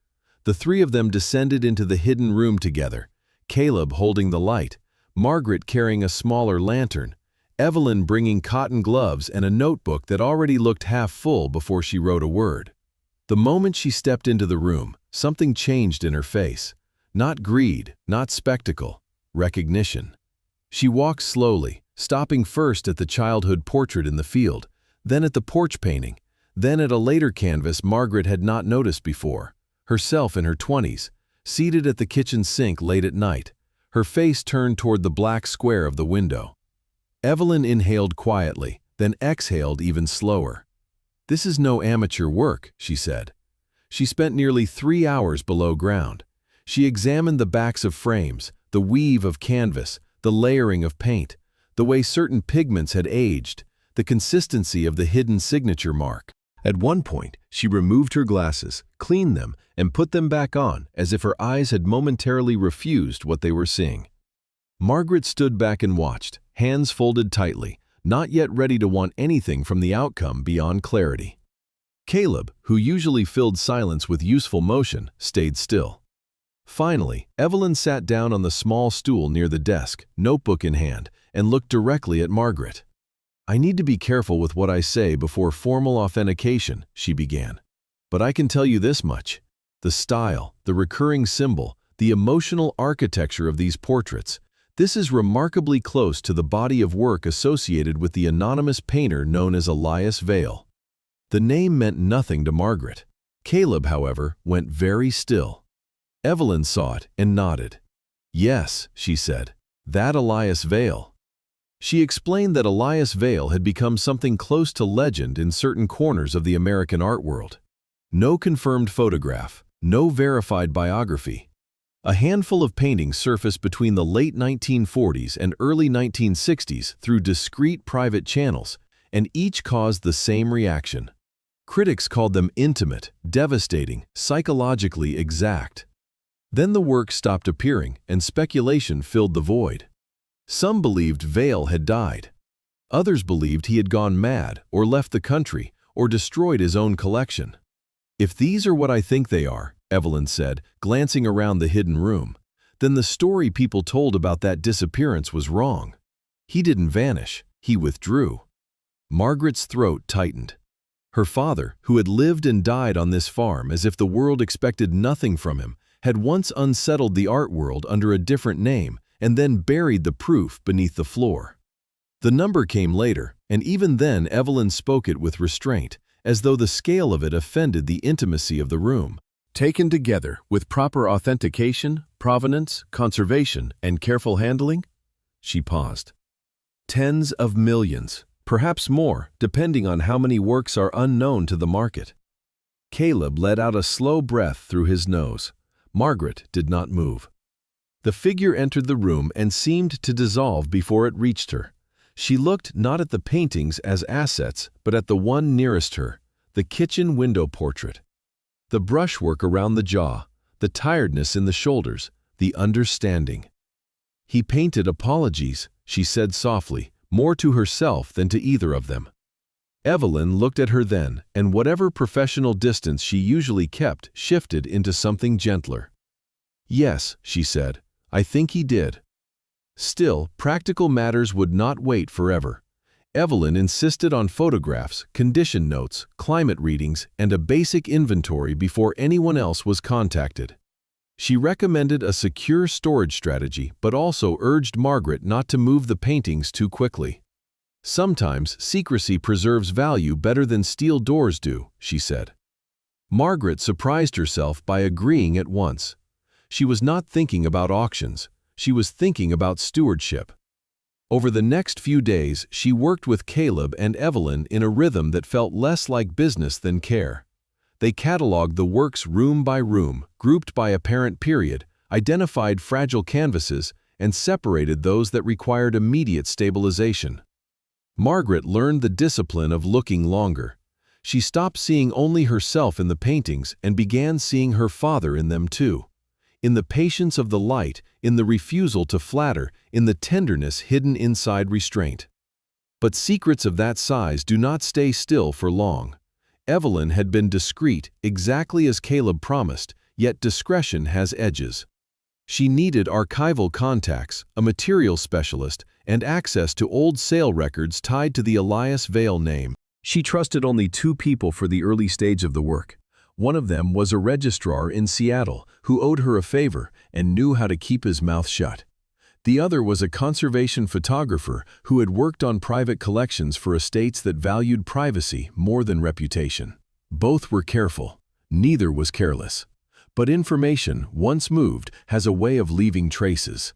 The three of them descended into the hidden room together, Caleb holding the light, Margaret carrying a smaller lantern, Evelyn bringing cotton gloves and a notebook that already looked half full before she wrote a word. The moment she stepped into the room, something changed in her face. Not greed, not spectacle, recognition. She walked slowly, stopping first at the childhood portrait in the field, then at the porch painting, then at a later canvas Margaret had not noticed before, herself in her 20s, seated at the kitchen sink late at night, her face turned toward the black square of the window. Evelyn inhaled quietly, then exhaled even slower. "This is no amateur work," she said. She spent nearly 3 hours below ground. She examined the backs of frames, the weave of canvas, the layering of paint, the way certain pigments had aged, the consistency of the hidden signature mark. At one point, she removed her glasses, cleaned them, and put them back on as if her eyes had momentarily refused what they were seeing. Margaret stood back and watched, hands folded tightly, not yet ready to want anything from the outcome beyond clarity. Caleb, who usually filled silence with useful motion, stayed still. Finally, Evelyn sat down on the small stool near the desk, notebook in hand, and looked directly at Margaret. "I need to be careful with what I say before formal authentication," she began. "But I can tell you this much. The style, the recurring symbol, the emotional architecture of these portraits, this is remarkably close to the body of work associated with the anonymous painter known as Elias Vale." The name meant nothing to Margaret. Caleb, however, went very still. Evelyn saw it and nodded. "Yes," she said, "that Elias Vale." She explained that Elias Vale had become something close to legend in certain corners of the American art world. No confirmed photograph, no verified biography. A handful of paintings surfaced between the late 1940s and early 1960s through discreet private channels, and each caused the same reaction. Critics called them intimate, devastating, psychologically exact. Then the work stopped appearing, and speculation filled the void. Some believed Vale had died. Others believed he had gone mad, or left the country, or destroyed his own collection. "If these are what I think they are," Evelyn said, glancing around the hidden room, "then the story people told about that disappearance was wrong. He didn't vanish, he withdrew." Margaret's throat tightened. Her father, who had lived and died on this farm as if the world expected nothing from him, had once unsettled the art world under a different name and then buried the proof beneath the floor. The number came later, and even then Evelyn spoke it with restraint, as though the scale of it offended the intimacy of the room. Taken together, with proper authentication, provenance, conservation, and careful handling? She paused. Tens of millions, perhaps more, depending on how many works are unknown to the market. Caleb let out a slow breath through his nose. Margaret did not move. The figure entered the room and seemed to dissolve before it reached her. She looked not at the paintings as assets, but at the one nearest her, the kitchen window portrait. The brushwork around the jaw, the tiredness in the shoulders, the understanding. He painted apologies, she said softly, more to herself than to either of them. Evelyn looked at her then, and whatever professional distance she usually kept shifted into something gentler. Yes, she said, I think he did. Still, practical matters would not wait forever. Evelyn insisted on photographs, condition notes, climate readings, and a basic inventory before anyone else was contacted. She recommended a secure storage strategy, but also urged Margaret not to move the paintings too quickly. Sometimes secrecy preserves value better than steel doors do, she said. Margaret surprised herself by agreeing at once. She was not thinking about auctions, she was thinking about stewardship. Over the next few days, she worked with Caleb and Evelyn in a rhythm that felt less like business than care. They cataloged the works room by room, grouped by apparent period, identified fragile canvases, and separated those that required immediate stabilization. Margaret learned the discipline of looking longer. She stopped seeing only herself in the paintings and began seeing her father in them too. In the patience of the light, in the refusal to flatter, in the tenderness hidden inside restraint. But secrets of that size do not stay still for long. Evelyn had been discreet, exactly as Caleb promised, yet discretion has edges. She needed archival contacts, a material specialist, and access to old sale records tied to the Elias Vale name. She trusted only two people for the early stage of the work. One of them was a registrar in Seattle who owed her a favor and knew how to keep his mouth shut. The other was a conservation photographer who had worked on private collections for estates that valued privacy more than reputation. Both were careful. Neither was careless. But information, once moved, has a way of leaving traces.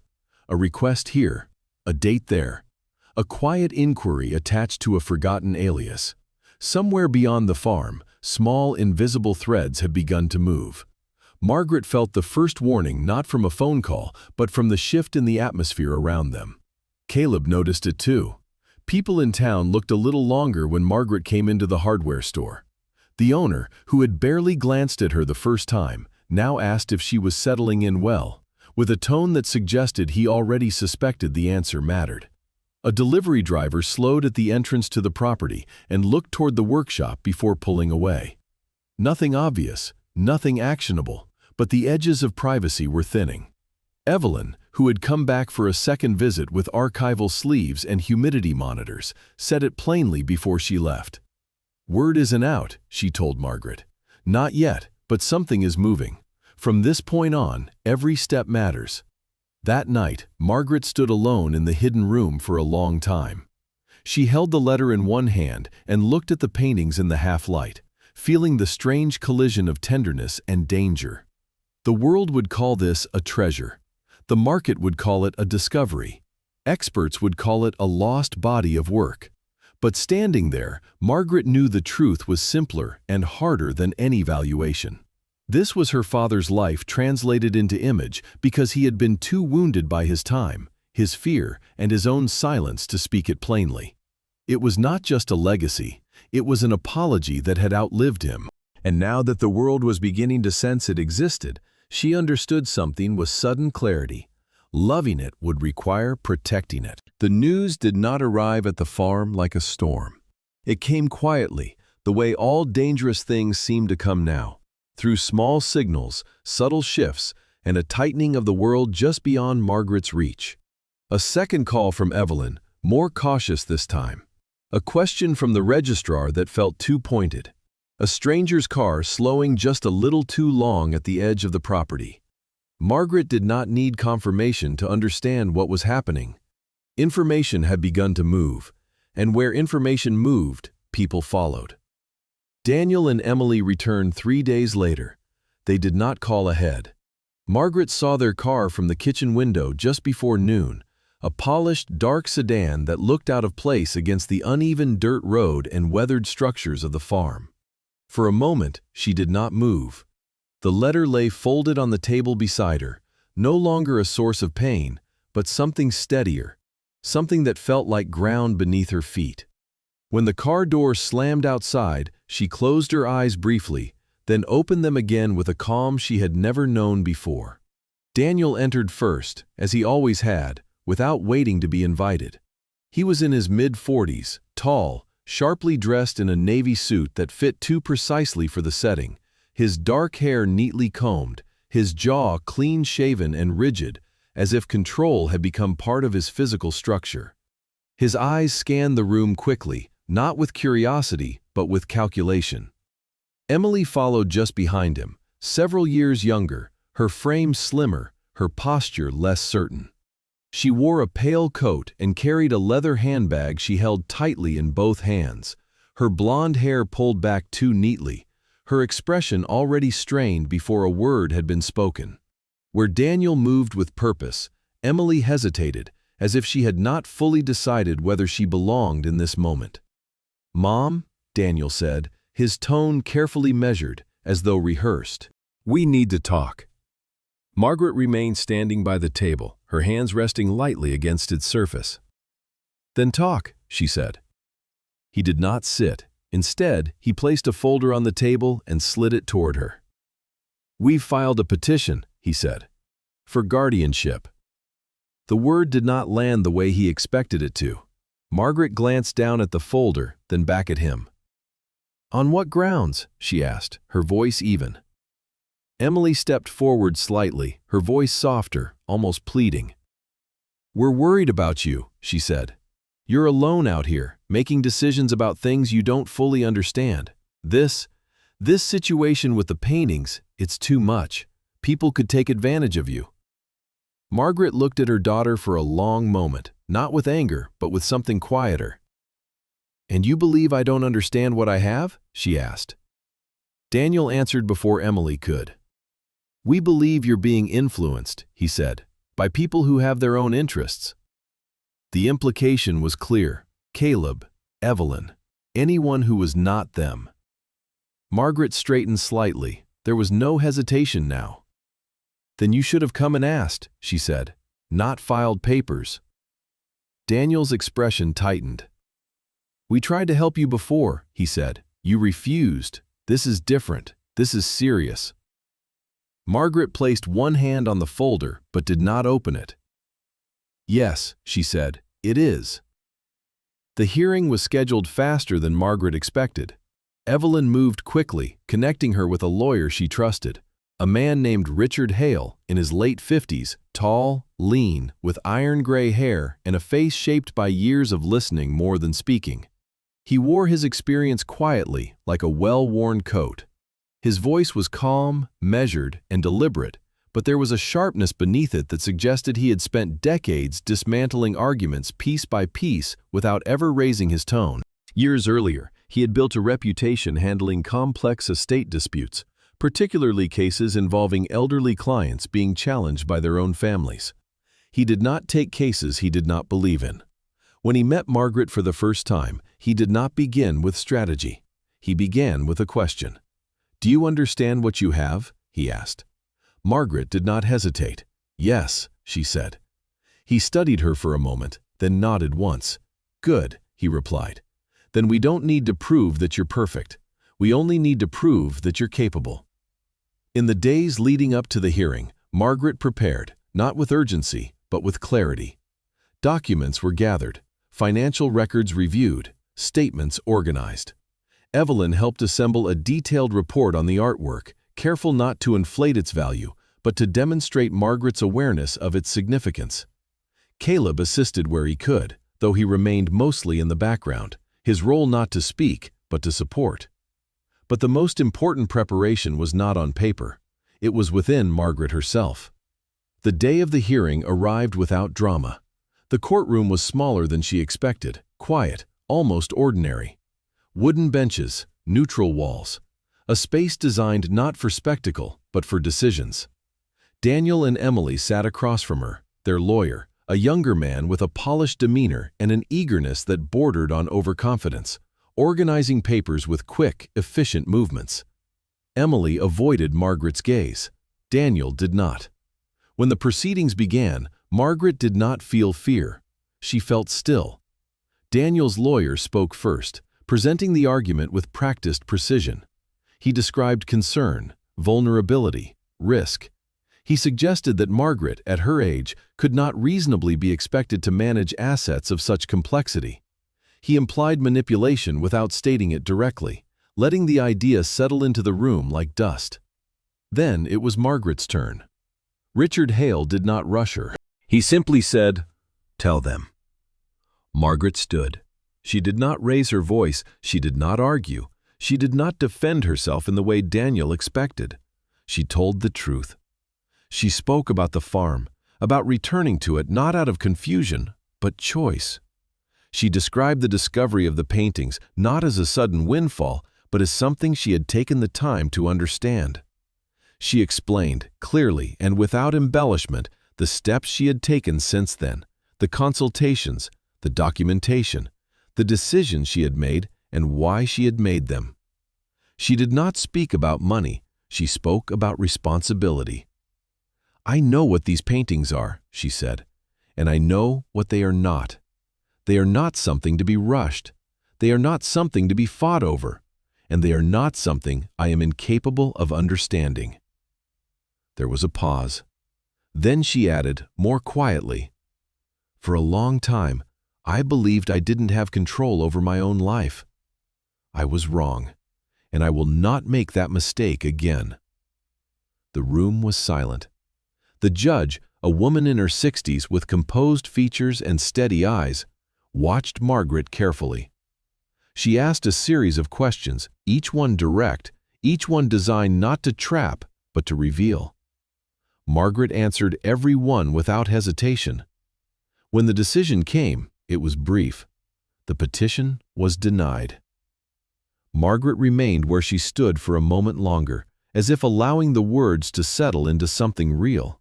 A request here, a date there, a quiet inquiry attached to a forgotten alias. Somewhere beyond the farm, small invisible threads have begun to move. Margaret felt the first warning not from a phone call, but from the shift in the atmosphere around them. Caleb noticed it too. People in town looked a little longer when Margaret came into the hardware store. The owner, who had barely glanced at her the first time, now asked if she was settling in well, with a tone that suggested he already suspected the answer mattered. A delivery driver slowed at the entrance to the property and looked toward the workshop before pulling away. Nothing obvious, nothing actionable, but the edges of privacy were thinning. Evelyn, who had come back for a second visit with archival sleeves and humidity monitors, said it plainly before she left. "Word isn't out," she told Margaret. "Not yet, but something is moving. From this point on, every step matters." That night, Margaret stood alone in the hidden room for a long time. She held the letter in one hand and looked at the paintings in the half-light, feeling the strange collision of tenderness and danger. The world would call this a treasure. The market would call it a discovery. Experts would call it a lost body of work. But standing there, Margaret knew the truth was simpler and harder than any valuation. This was her father's life translated into image because he had been too wounded by his time, his fear, and his own silence to speak it plainly. It was not just a legacy, it was an apology that had outlived him. And now that the world was beginning to sense it existed, she understood something with sudden clarity. Loving it would require protecting it. The news did not arrive at the farm like a storm. It came quietly, the way all dangerous things seem to come now. Through small signals, subtle shifts, and a tightening of the world just beyond Margaret's reach. A second call from Evelyn, more cautious this time. A question from the registrar that felt too pointed. A stranger's car slowing just a little too long at the edge of the property. Margaret did not need confirmation to understand what was happening. Information had begun to move. and where information moved, people followed. Daniel and Emily returned 3 days later. They did not call ahead. Margaret saw their car from the kitchen window just before noon, a polished, dark sedan that looked out of place against the uneven dirt road and weathered structures of the farm. For a moment, she did not move. The letter lay folded on the table beside her, no longer a source of pain, but something steadier, something that felt like ground beneath her feet. When the car door slammed outside, she closed her eyes briefly, then opened them again with a calm she had never known before. Daniel entered first, as he always had, without waiting to be invited. He was in his mid-40s, tall, sharply dressed in a navy suit that fit too precisely for the setting, his dark hair neatly combed, his jaw clean-shaven and rigid, as if control had become part of his physical structure. His eyes scanned the room quickly, not with curiosity, but with calculation. Emily followed just behind him, several years younger, her frame slimmer, her posture less certain. She wore a pale coat and carried a leather handbag she held tightly in both hands, her blonde hair pulled back too neatly, her expression already strained before a word had been spoken. Where Daniel moved with purpose, Emily hesitated, as if she had not fully decided whether she belonged in this moment. "Mom," Daniel said, his tone carefully measured, as though rehearsed. "We need to talk." Margaret remained standing by the table, her hands resting lightly against its surface. "Then talk," she said. He did not sit. Instead, he placed a folder on the table and slid it toward her. "We've filed a petition," he said, "for guardianship." The word did not land the way he expected it to. Margaret glanced down at the folder, then back at him. "On what grounds?" she asked, her voice even. Emily stepped forward slightly, her voice softer, almost pleading. "We're worried about you," she said. "You're alone out here, making decisions about things you don't fully understand. This situation with the paintings, it's too much. People could take advantage of you." Margaret looked at her daughter for a long moment, not with anger, but with something quieter. "And you believe I don't understand what I have?" she asked. Daniel answered before Emily could. "We believe you're being influenced," he said, "by people who have their own interests." The implication was clear. Caleb, Evelyn, anyone who was not them. Margaret straightened slightly. There was no hesitation now. "Then you should have come and asked," she said, "not filed papers." Daniel's expression tightened. "We tried to help you before," he said. "You refused. This is different. This is serious." Margaret placed one hand on the folder, but did not open it. "Yes," she said, "it is." The hearing was scheduled faster than Margaret expected. Evelyn moved quickly, connecting her with a lawyer she trusted, a man named Richard Hale, in his late 50s, tall, lean, with iron-gray hair and a face shaped by years of listening more than speaking. He wore his experience quietly, like a well-worn coat. His voice was calm, measured, and deliberate, but there was a sharpness beneath it that suggested he had spent decades dismantling arguments piece by piece without ever raising his tone. Years earlier, he had built a reputation handling complex estate disputes, particularly cases involving elderly clients being challenged by their own families. He did not take cases he did not believe in. When he met Margaret for the first time, he did not begin with strategy. He began with a question. "Do you understand what you have?" he asked. Margaret did not hesitate. "Yes," she said. He studied her for a moment, then nodded once. "Good," he replied. "Then we don't need to prove that you're perfect. We only need to prove that you're capable." In the days leading up to the hearing, Margaret prepared, not with urgency, but with clarity. Documents were gathered, financial records reviewed, statements organized. Evelyn helped assemble a detailed report on the artwork, careful not to inflate its value, but to demonstrate Margaret's awareness of its significance. Caleb assisted where he could, though he remained mostly in the background, his role not to speak, but to support. But the most important preparation was not on paper. It was within Margaret herself. The day of the hearing arrived without drama. The courtroom was smaller than she expected, quiet, almost ordinary. Wooden benches, neutral walls. A space designed not for spectacle, but for decisions. Daniel and Emily sat across from her, their lawyer, a younger man with a polished demeanor and an eagerness that bordered on overconfidence, organizing papers with quick, efficient movements. Emily avoided Margaret's gaze. Daniel did not. When the proceedings began, Margaret did not feel fear. She felt still. Daniel's lawyer spoke first, presenting the argument with practiced precision. He described concern, vulnerability, risk. He suggested that Margaret, at her age, could not reasonably be expected to manage assets of such complexity. He implied manipulation without stating it directly, letting the idea settle into the room like dust. Then it was Margaret's turn. Richard Hale did not rush her. He simply said, "Tell them." Margaret stood. She did not raise her voice, she did not argue, she did not defend herself in the way Daniel expected. She told the truth. She spoke about the farm, about returning to it not out of confusion, but choice. She described the discovery of the paintings not as a sudden windfall, but as something she had taken the time to understand. She explained, clearly and without embellishment, the steps she had taken since then, the consultations, the documentation, the decisions she had made and why she had made them. She did not speak about money, she spoke about responsibility. "I know what these paintings are," she said, "and I know what they are not. They are not something to be rushed. They are not something to be fought over. And they are not something I am incapable of understanding." There was a pause. Then she added, more quietly, "For a long time, I believed I didn't have control over my own life. I was wrong, and I will not make that mistake again." The room was silent. The judge, a woman in her 60s with composed features and steady eyes, watched Margaret carefully. She asked a series of questions, each one direct, each one designed not to trap, but to reveal. Margaret answered every one without hesitation. When the decision came, it was brief. The petition was denied. Margaret remained where she stood for a moment longer, as if allowing the words to settle into something real.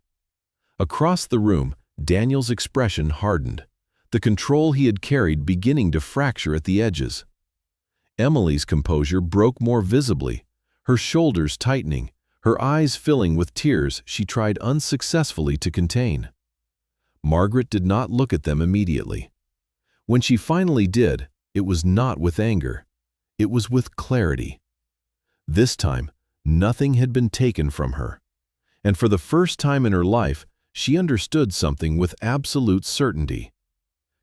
Across the room, Daniel's expression hardened, the control he had carried beginning to fracture at the edges. Emily's composure broke more visibly, her shoulders tightening, her eyes filling with tears she tried unsuccessfully to contain. Margaret did not look at them immediately. When she finally did, it was not with anger. It was with clarity. This time, nothing had been taken from her. And for the first time in her life, she understood something with absolute certainty.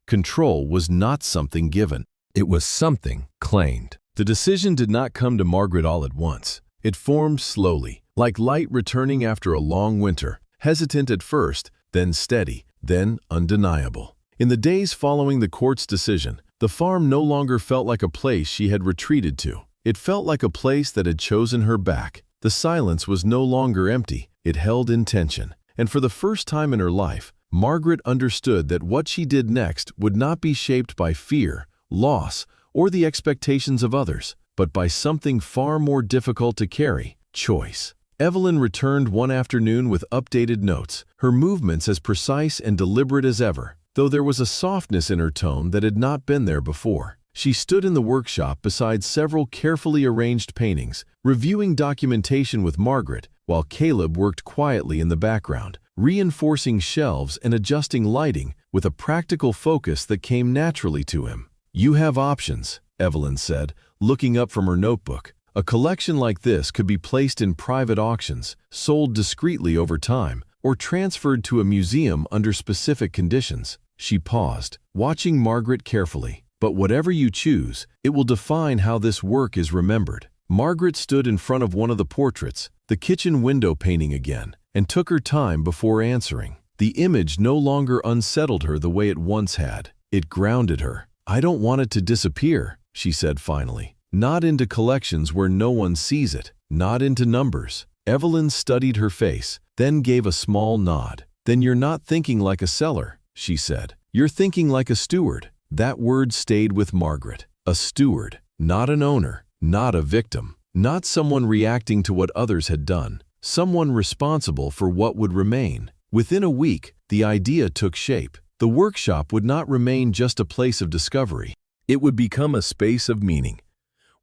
Control was not something given. It was something claimed. The decision did not come to Margaret all at once. It formed slowly, like light returning after a long winter, hesitant at first, then steady, then undeniable. In the days following the court's decision, the farm no longer felt like a place she had retreated to. It felt like a place that had chosen her back. The silence was no longer empty, it held intention. And for the first time in her life, Margaret understood that what she did next would not be shaped by fear, loss, or the expectations of others, but by something far more difficult to carry: choice. Evelyn returned one afternoon with updated notes, her movements as precise and deliberate as ever, though there was a softness in her tone that had not been there before. She stood in the workshop beside several carefully arranged paintings, reviewing documentation with Margaret, while Caleb worked quietly in the background, reinforcing shelves and adjusting lighting with a practical focus that came naturally to him. "You have options," Evelyn said, looking up from her notebook. "A collection like this could be placed in private auctions, sold discreetly over time, or transferred to a museum under specific conditions." She paused, watching Margaret carefully. "But whatever you choose, it will define how this work is remembered." Margaret stood in front of one of the portraits, the kitchen window painting again, and took her time before answering. The image no longer unsettled her the way it once had. It grounded her. "I don't want it to disappear," she said finally. "Not into collections where no one sees it, not into numbers." Evelyn studied her face, then gave a small nod. "Then you're not thinking like a seller," she said. "You're thinking like a steward." That word stayed with Margaret. A steward, not an owner, not a victim, not someone reacting to what others had done, someone responsible for what would remain. Within a week, the idea took shape. The workshop would not remain just a place of discovery. It would become a space of meaning.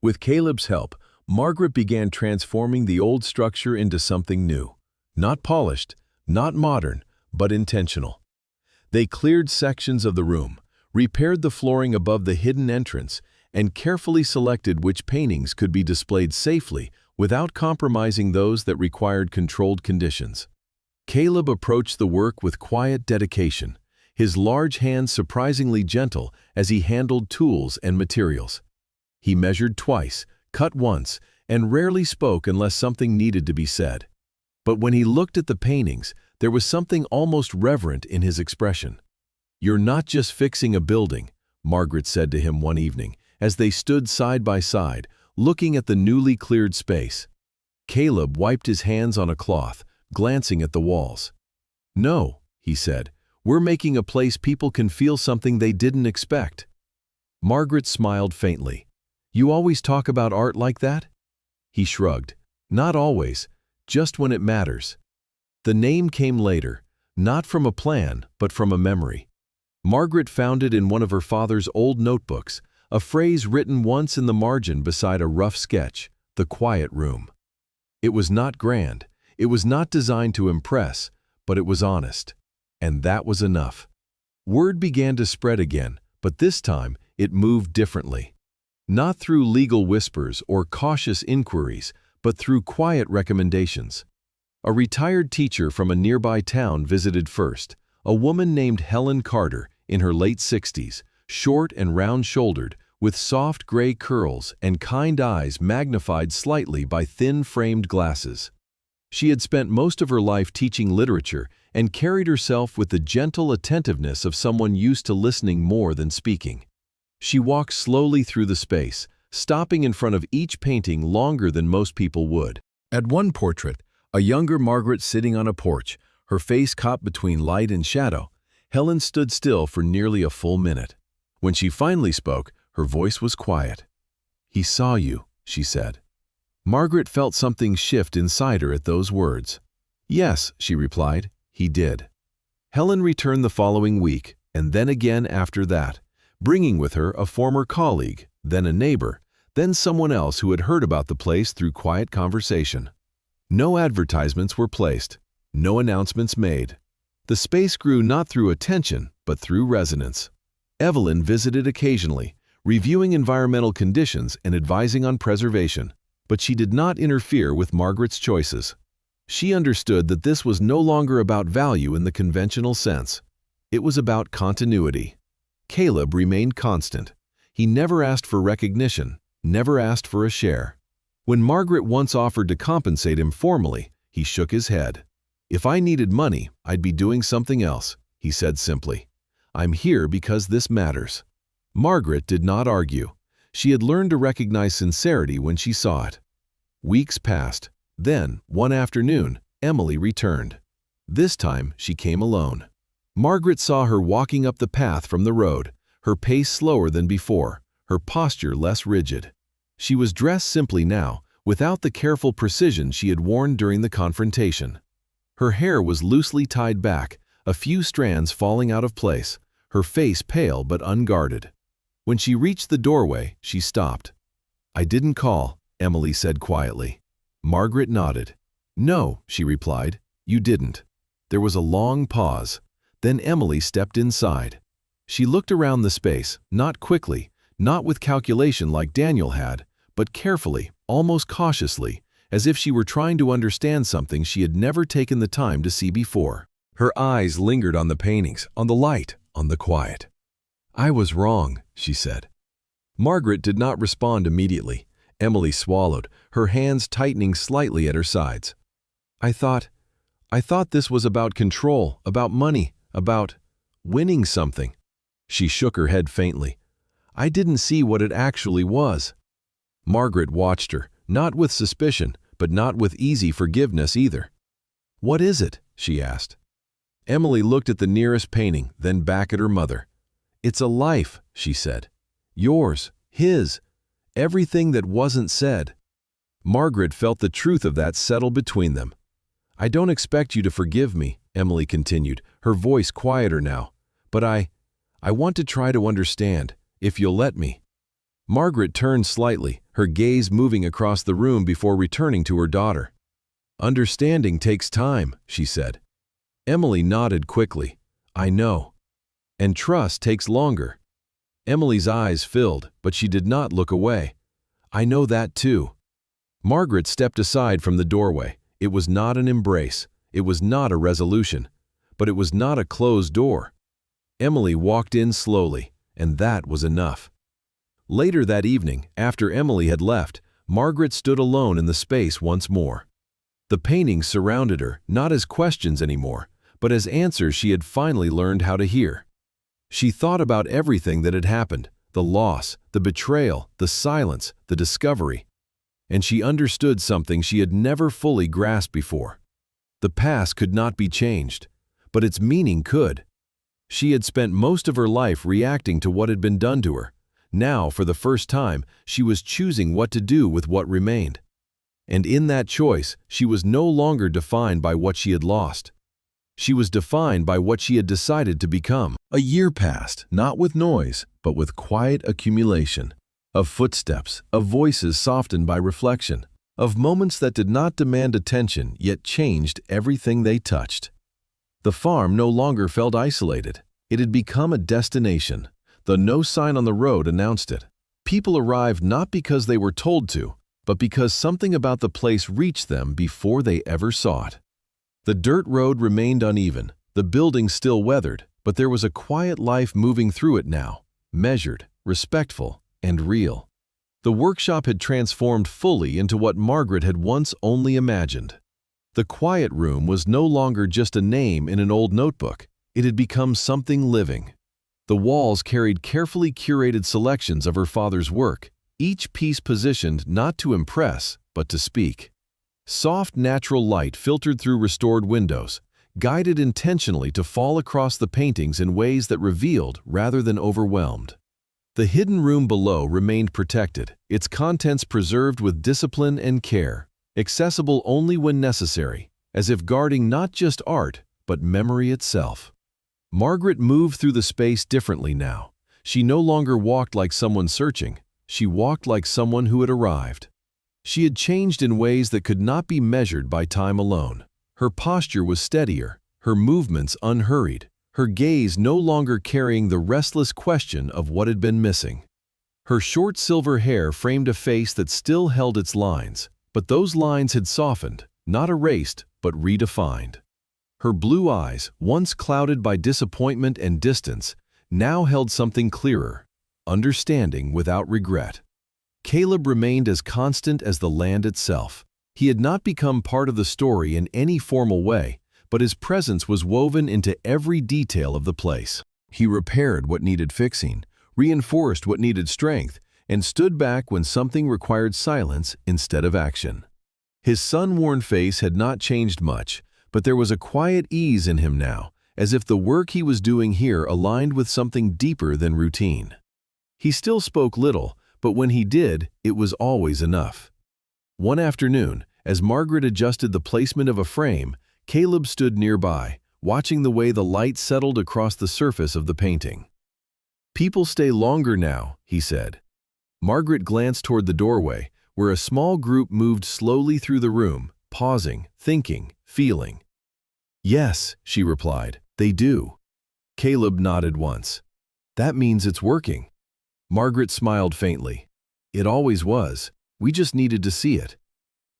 With Caleb's help, Margaret began transforming the old structure into something new. Not polished, not modern, but intentional. They cleared sections of the room, repaired the flooring above the hidden entrance, and carefully selected which paintings could be displayed safely without compromising those that required controlled conditions. Caleb approached the work with quiet dedication, his large hands surprisingly gentle as he handled tools and materials. He measured twice, cut once, and rarely spoke unless something needed to be said. But when he looked at the paintings, there was something almost reverent in his expression. "You're not just fixing a building," Margaret said to him one evening, as they stood side by side, looking at the newly cleared space. Caleb wiped his hands on a cloth, glancing at the walls. "No," he said, "we're making a place people can feel something they didn't expect." Margaret smiled faintly. "You always talk about art like that?" He shrugged. "Not always, just when it matters." The name came later, not from a plan, but from a memory. Margaret found it in one of her father's old notebooks, a phrase written once in the margin beside a rough sketch, "The quiet room." It was not grand, it was not designed to impress, but it was honest. And that was enough. Word began to spread again, but this time it moved differently. Not through legal whispers or cautious inquiries, but through quiet recommendations. A retired teacher from a nearby town visited first, a woman named Helen Carter, in her late 60s, short and round-shouldered, with soft gray curls and kind eyes magnified slightly by thin-framed glasses. She had spent most of her life teaching literature and carried herself with the gentle attentiveness of someone used to listening more than speaking. She walked slowly through the space, stopping in front of each painting longer than most people would. At one portrait, a younger Margaret sitting on a porch, her face caught between light and shadow, Helen stood still for nearly a full minute. When she finally spoke, her voice was quiet. "He saw you," she said. Margaret felt something shift inside her at those words. "Yes," she replied, "he did." Helen returned the following week, and then again after that, bringing with her a former colleague, then a neighbor, then someone else who had heard about the place through quiet conversation. No advertisements were placed, no announcements made. The space grew not through attention, but through resonance. Evelyn visited occasionally, reviewing environmental conditions and advising on preservation, but she did not interfere with Margaret's choices. She understood that this was no longer about value in the conventional sense. It was about continuity. Caleb remained constant. He never asked for recognition, never asked for a share. When Margaret once offered to compensate him formally, he shook his head. "If I needed money, I'd be doing something else," he said simply. "I'm here because this matters." Margaret did not argue. She had learned to recognize sincerity when she saw it. Weeks passed. Then, one afternoon, Emily returned. This time, she came alone. Margaret saw her walking up the path from the road, her pace slower than before, her posture less rigid. She was dressed simply now, without the careful precision she had worn during the confrontation. Her hair was loosely tied back, a few strands falling out of place, her face pale but unguarded. When she reached the doorway, she stopped. "I didn't call," Emily said quietly. Margaret nodded. "No," she replied, "you didn't." There was a long pause. Then Emily stepped inside. She looked around the space, not quickly, not with calculation like Daniel had, but carefully, almost cautiously, as if she were trying to understand something she had never taken the time to see before. Her eyes lingered on the paintings, on the light, on the quiet. "I was wrong," she said. Margaret did not respond immediately. Emily swallowed, her hands tightening slightly at her sides. I thought this was about control, about money, about winning something." She shook her head faintly. "I didn't see what it actually was." Margaret watched her, not with suspicion, but not with easy forgiveness either. "What is it?" she asked. Emily looked at the nearest painting, then back at her mother. "It's a life," she said. "Yours, his, everything that wasn't said." Margaret felt the truth of that settle between them. "I don't expect you to forgive me," Emily continued, her voice quieter now, "but I want to try to understand, if you'll let me." Margaret turned slightly, her gaze moving across the room before returning to her daughter. "Understanding takes time," she said. Emily nodded quickly. "I know. And trust takes longer." Emily's eyes filled, but she did not look away. "I know that too." Margaret stepped aside from the doorway. It was not an embrace. It was not a resolution. But it was not a closed door. Emily walked in slowly, and that was enough. Later that evening, after Emily had left, Margaret stood alone in the space once more. The paintings surrounded her, not as questions anymore, but as answers she had finally learned how to hear. She thought about everything that had happened, the loss, the betrayal, the silence, the discovery. And she understood something she had never fully grasped before. The past could not be changed, but its meaning could. She had spent most of her life reacting to what had been done to her. Now, for the first time, she was choosing what to do with what remained. And in that choice, she was no longer defined by what she had lost. She was defined by what she had decided to become. A year passed, not with noise, but with quiet accumulation. Of footsteps, of voices softened by reflection, of moments that did not demand attention yet changed everything they touched. The farm no longer felt isolated. It had become a destination, though no sign on the road announced it. People arrived not because they were told to, but because something about the place reached them before they ever saw it. The dirt road remained uneven, the buildings still weathered, but there was a quiet life moving through it now, measured, respectful, and real. The workshop had transformed fully into what Margaret had once only imagined. The quiet room was no longer just a name in an old notebook. It had become something living. The walls carried carefully curated selections of her father's work, each piece positioned not to impress, but to speak. Soft, natural light filtered through restored windows, guided intentionally to fall across the paintings in ways that revealed rather than overwhelmed. The hidden room below remained protected, its contents preserved with discipline and care, accessible only when necessary, as if guarding not just art, but memory itself. Margaret moved through the space differently now. She no longer walked like someone searching, she walked like someone who had arrived. She had changed in ways that could not be measured by time alone. Her posture was steadier, her movements unhurried, her gaze no longer carrying the restless question of what had been missing. Her short silver hair framed a face that still held its lines, but those lines had softened, not erased, but redefined. Her blue eyes, once clouded by disappointment and distance, now held something clearer, understanding without regret. Caleb remained as constant as the land itself. He had not become part of the story in any formal way, but his presence was woven into every detail of the place. He repaired what needed fixing, reinforced what needed strength, and stood back when something required silence instead of action. His sun-worn face had not changed much, but there was a quiet ease in him now, as if the work he was doing here aligned with something deeper than routine. He still spoke little, but when he did, it was always enough. One afternoon, as Margaret adjusted the placement of a frame, Caleb stood nearby, watching the way the light settled across the surface of the painting. "People stay longer now," he said. Margaret glanced toward the doorway, where a small group moved slowly through the room, pausing, thinking, feeling. "Yes," she replied, "they do." Caleb nodded once. "That means it's working." Margaret smiled faintly. "It always was. We just needed to see it."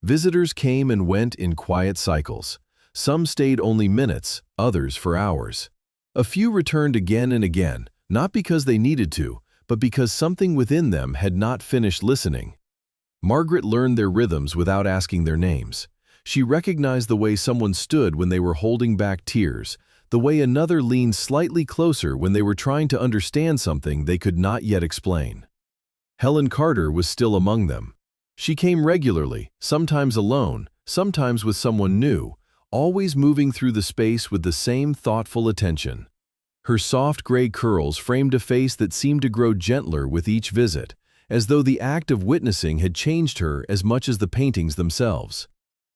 Visitors came and went in quiet cycles. Some stayed only minutes, others for hours. A few returned again and again, not because they needed to, but because something within them had not finished listening. Margaret learned their rhythms without asking their names. She recognized the way someone stood when they were holding back tears, the way another leaned slightly closer when they were trying to understand something they could not yet explain. Helen Carter was still among them. She came regularly, sometimes alone, sometimes with someone new, always moving through the space with the same thoughtful attention. Her soft gray curls framed a face that seemed to grow gentler with each visit, as though the act of witnessing had changed her as much as the paintings themselves.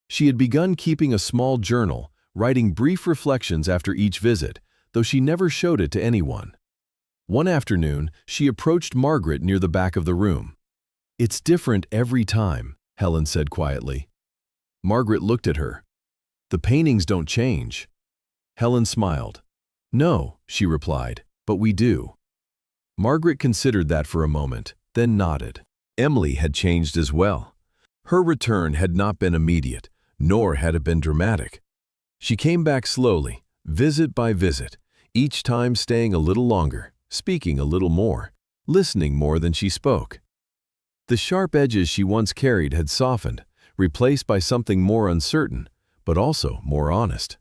She had begun keeping a small journal, writing brief reflections after each visit, though she never showed it to anyone. One afternoon, she approached Margaret near the back of the room. "It's different every time," Helen said quietly. Margaret looked at her. "The paintings don't change." Helen smiled. "No," she replied, "but we do." Margaret considered that for a moment, then nodded. Emily had changed as well. Her return had not been immediate, nor had it been dramatic. She came back slowly, visit by visit, each time staying a little longer, speaking a little more, listening more than she spoke. The sharp edges she once carried had softened, replaced by something more uncertain, but also more honest.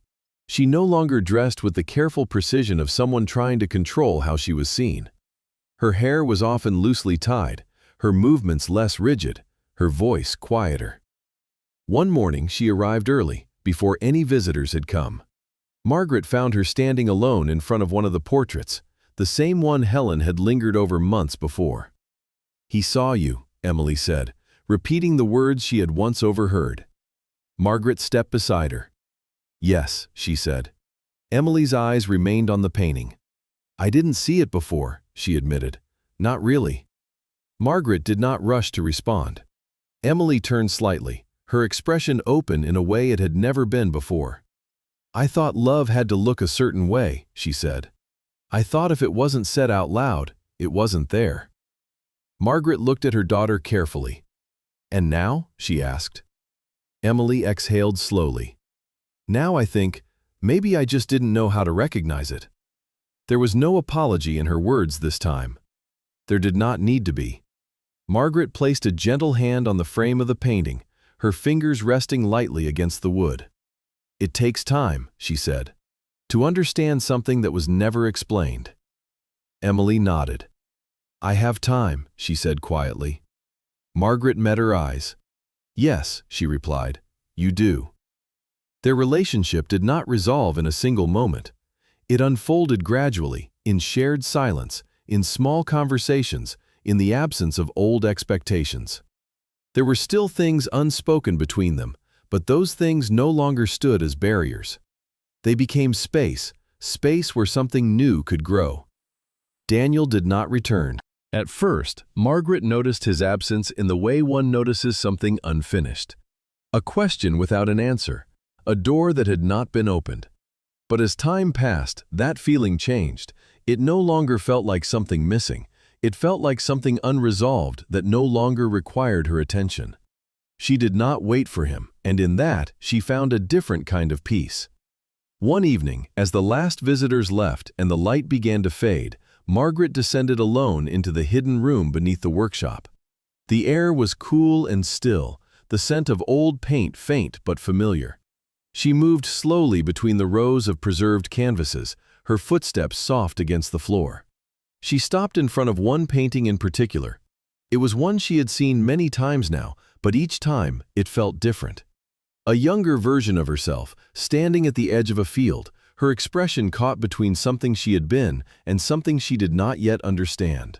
She no longer dressed with the careful precision of someone trying to control how she was seen. Her hair was often loosely tied, her movements less rigid, her voice quieter. One morning she arrived early, before any visitors had come. Margaret found her standing alone in front of one of the portraits, the same one Helen had lingered over months before. "He saw you," Emily said, repeating the words she had once overheard. Margaret stepped beside her. "Yes," she said. Emily's eyes remained on the painting. "I didn't see it before," she admitted. "Not really." Margaret did not rush to respond. Emily turned slightly, her expression open in a way it had never been before. "I thought love had to look a certain way," she said. "I thought if it wasn't said out loud, it wasn't there." Margaret looked at her daughter carefully. "And now?" she asked. Emily exhaled slowly. "Now I think, maybe I just didn't know how to recognize it." There was no apology in her words this time. There did not need to be. Margaret placed a gentle hand on the frame of the painting, her fingers resting lightly against the wood. "It takes time," she said, "to understand something that was never explained." Emily nodded. "I have time," she said quietly. Margaret met her eyes. "Yes," she replied, "you do." Their relationship did not resolve in a single moment. It unfolded gradually, in shared silence, in small conversations, in the absence of old expectations. There were still things unspoken between them, but those things no longer stood as barriers. They became space, space where something new could grow. Daniel did not return. At first, Margaret noticed his absence in the way one notices something unfinished. A question without an answer, a door that had not been opened. But as time passed, that feeling changed. It no longer felt like something missing. It felt like something unresolved that no longer required her attention. She did not wait for him, and in that, she found a different kind of peace. One evening, as the last visitors left and the light began to fade, Margaret descended alone into the hidden room beneath the workshop. The air was cool and still, the scent of old paint faint but familiar. She moved slowly between the rows of preserved canvases, her footsteps soft against the floor. She stopped in front of one painting in particular. It was one she had seen many times now, but each time it felt different. A younger version of herself, standing at the edge of a field, her expression caught between something she had been and something she did not yet understand.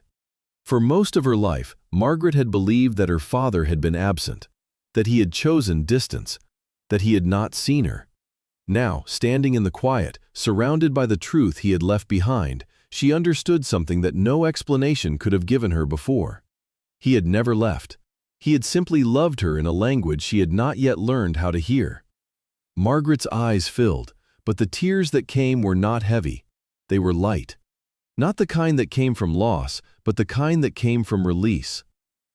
For most of her life, Margaret had believed that her father had been absent, that he had chosen distance, that he had not seen her. Now, standing in the quiet, surrounded by the truth he had left behind, she understood something that no explanation could have given her before. He had never left. He had simply loved her in a language she had not yet learned how to hear. Margaret's eyes filled, but the tears that came were not heavy. They were light. Not the kind that came from loss, but the kind that came from release.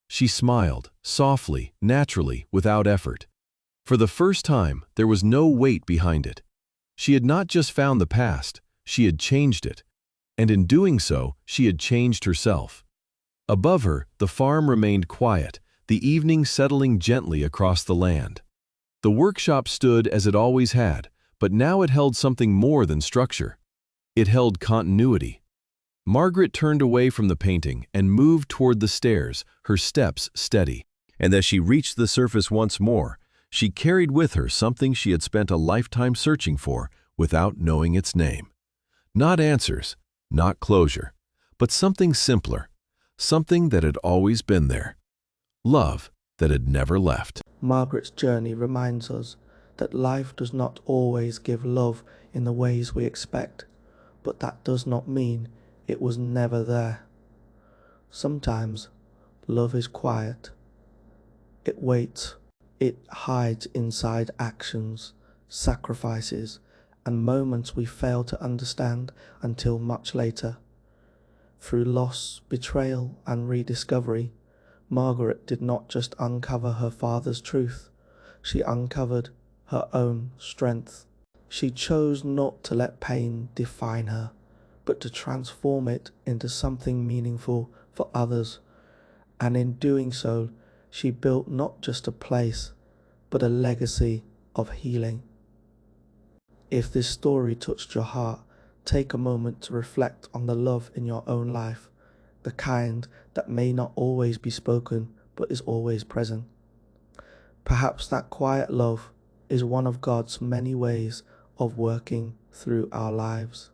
She smiled, softly, naturally, without effort. For the first time, there was no weight behind it. She had not just found the past, she had changed it. And in doing so, she had changed herself. Above her, the farm remained quiet, the evening settling gently across the land. The workshop stood as it always had, but now it held something more than structure. It held continuity. Margaret turned away from the painting and moved toward the stairs, her steps steady. And as she reached the surface once more, she carried with her something she had spent a lifetime searching for without knowing its name. Not answers, not closure, but something simpler, something that had always been there. Love that had never left. Margaret's journey reminds us that life does not always give love in the ways we expect, but that does not mean it was never there. Sometimes love is quiet. It waits. It hides inside actions, sacrifices, and moments we fail to understand until much later. Through loss, betrayal, and rediscovery, Margaret did not just uncover her father's truth, she uncovered her own strength. She chose not to let pain define her, but to transform it into something meaningful for others. And in doing so, she built not just a place, but a legacy of healing. If this story touched your heart, take a moment to reflect on the love in your own life, the kind that may not always be spoken, but is always present. Perhaps that quiet love is one of God's many ways of working through our lives.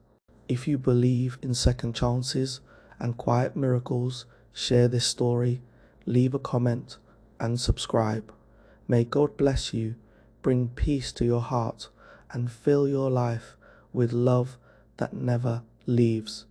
If you believe in second chances and quiet miracles, share this story, leave a comment, and subscribe. May God bless you, bring peace to your heart, and fill your life with love that never leaves.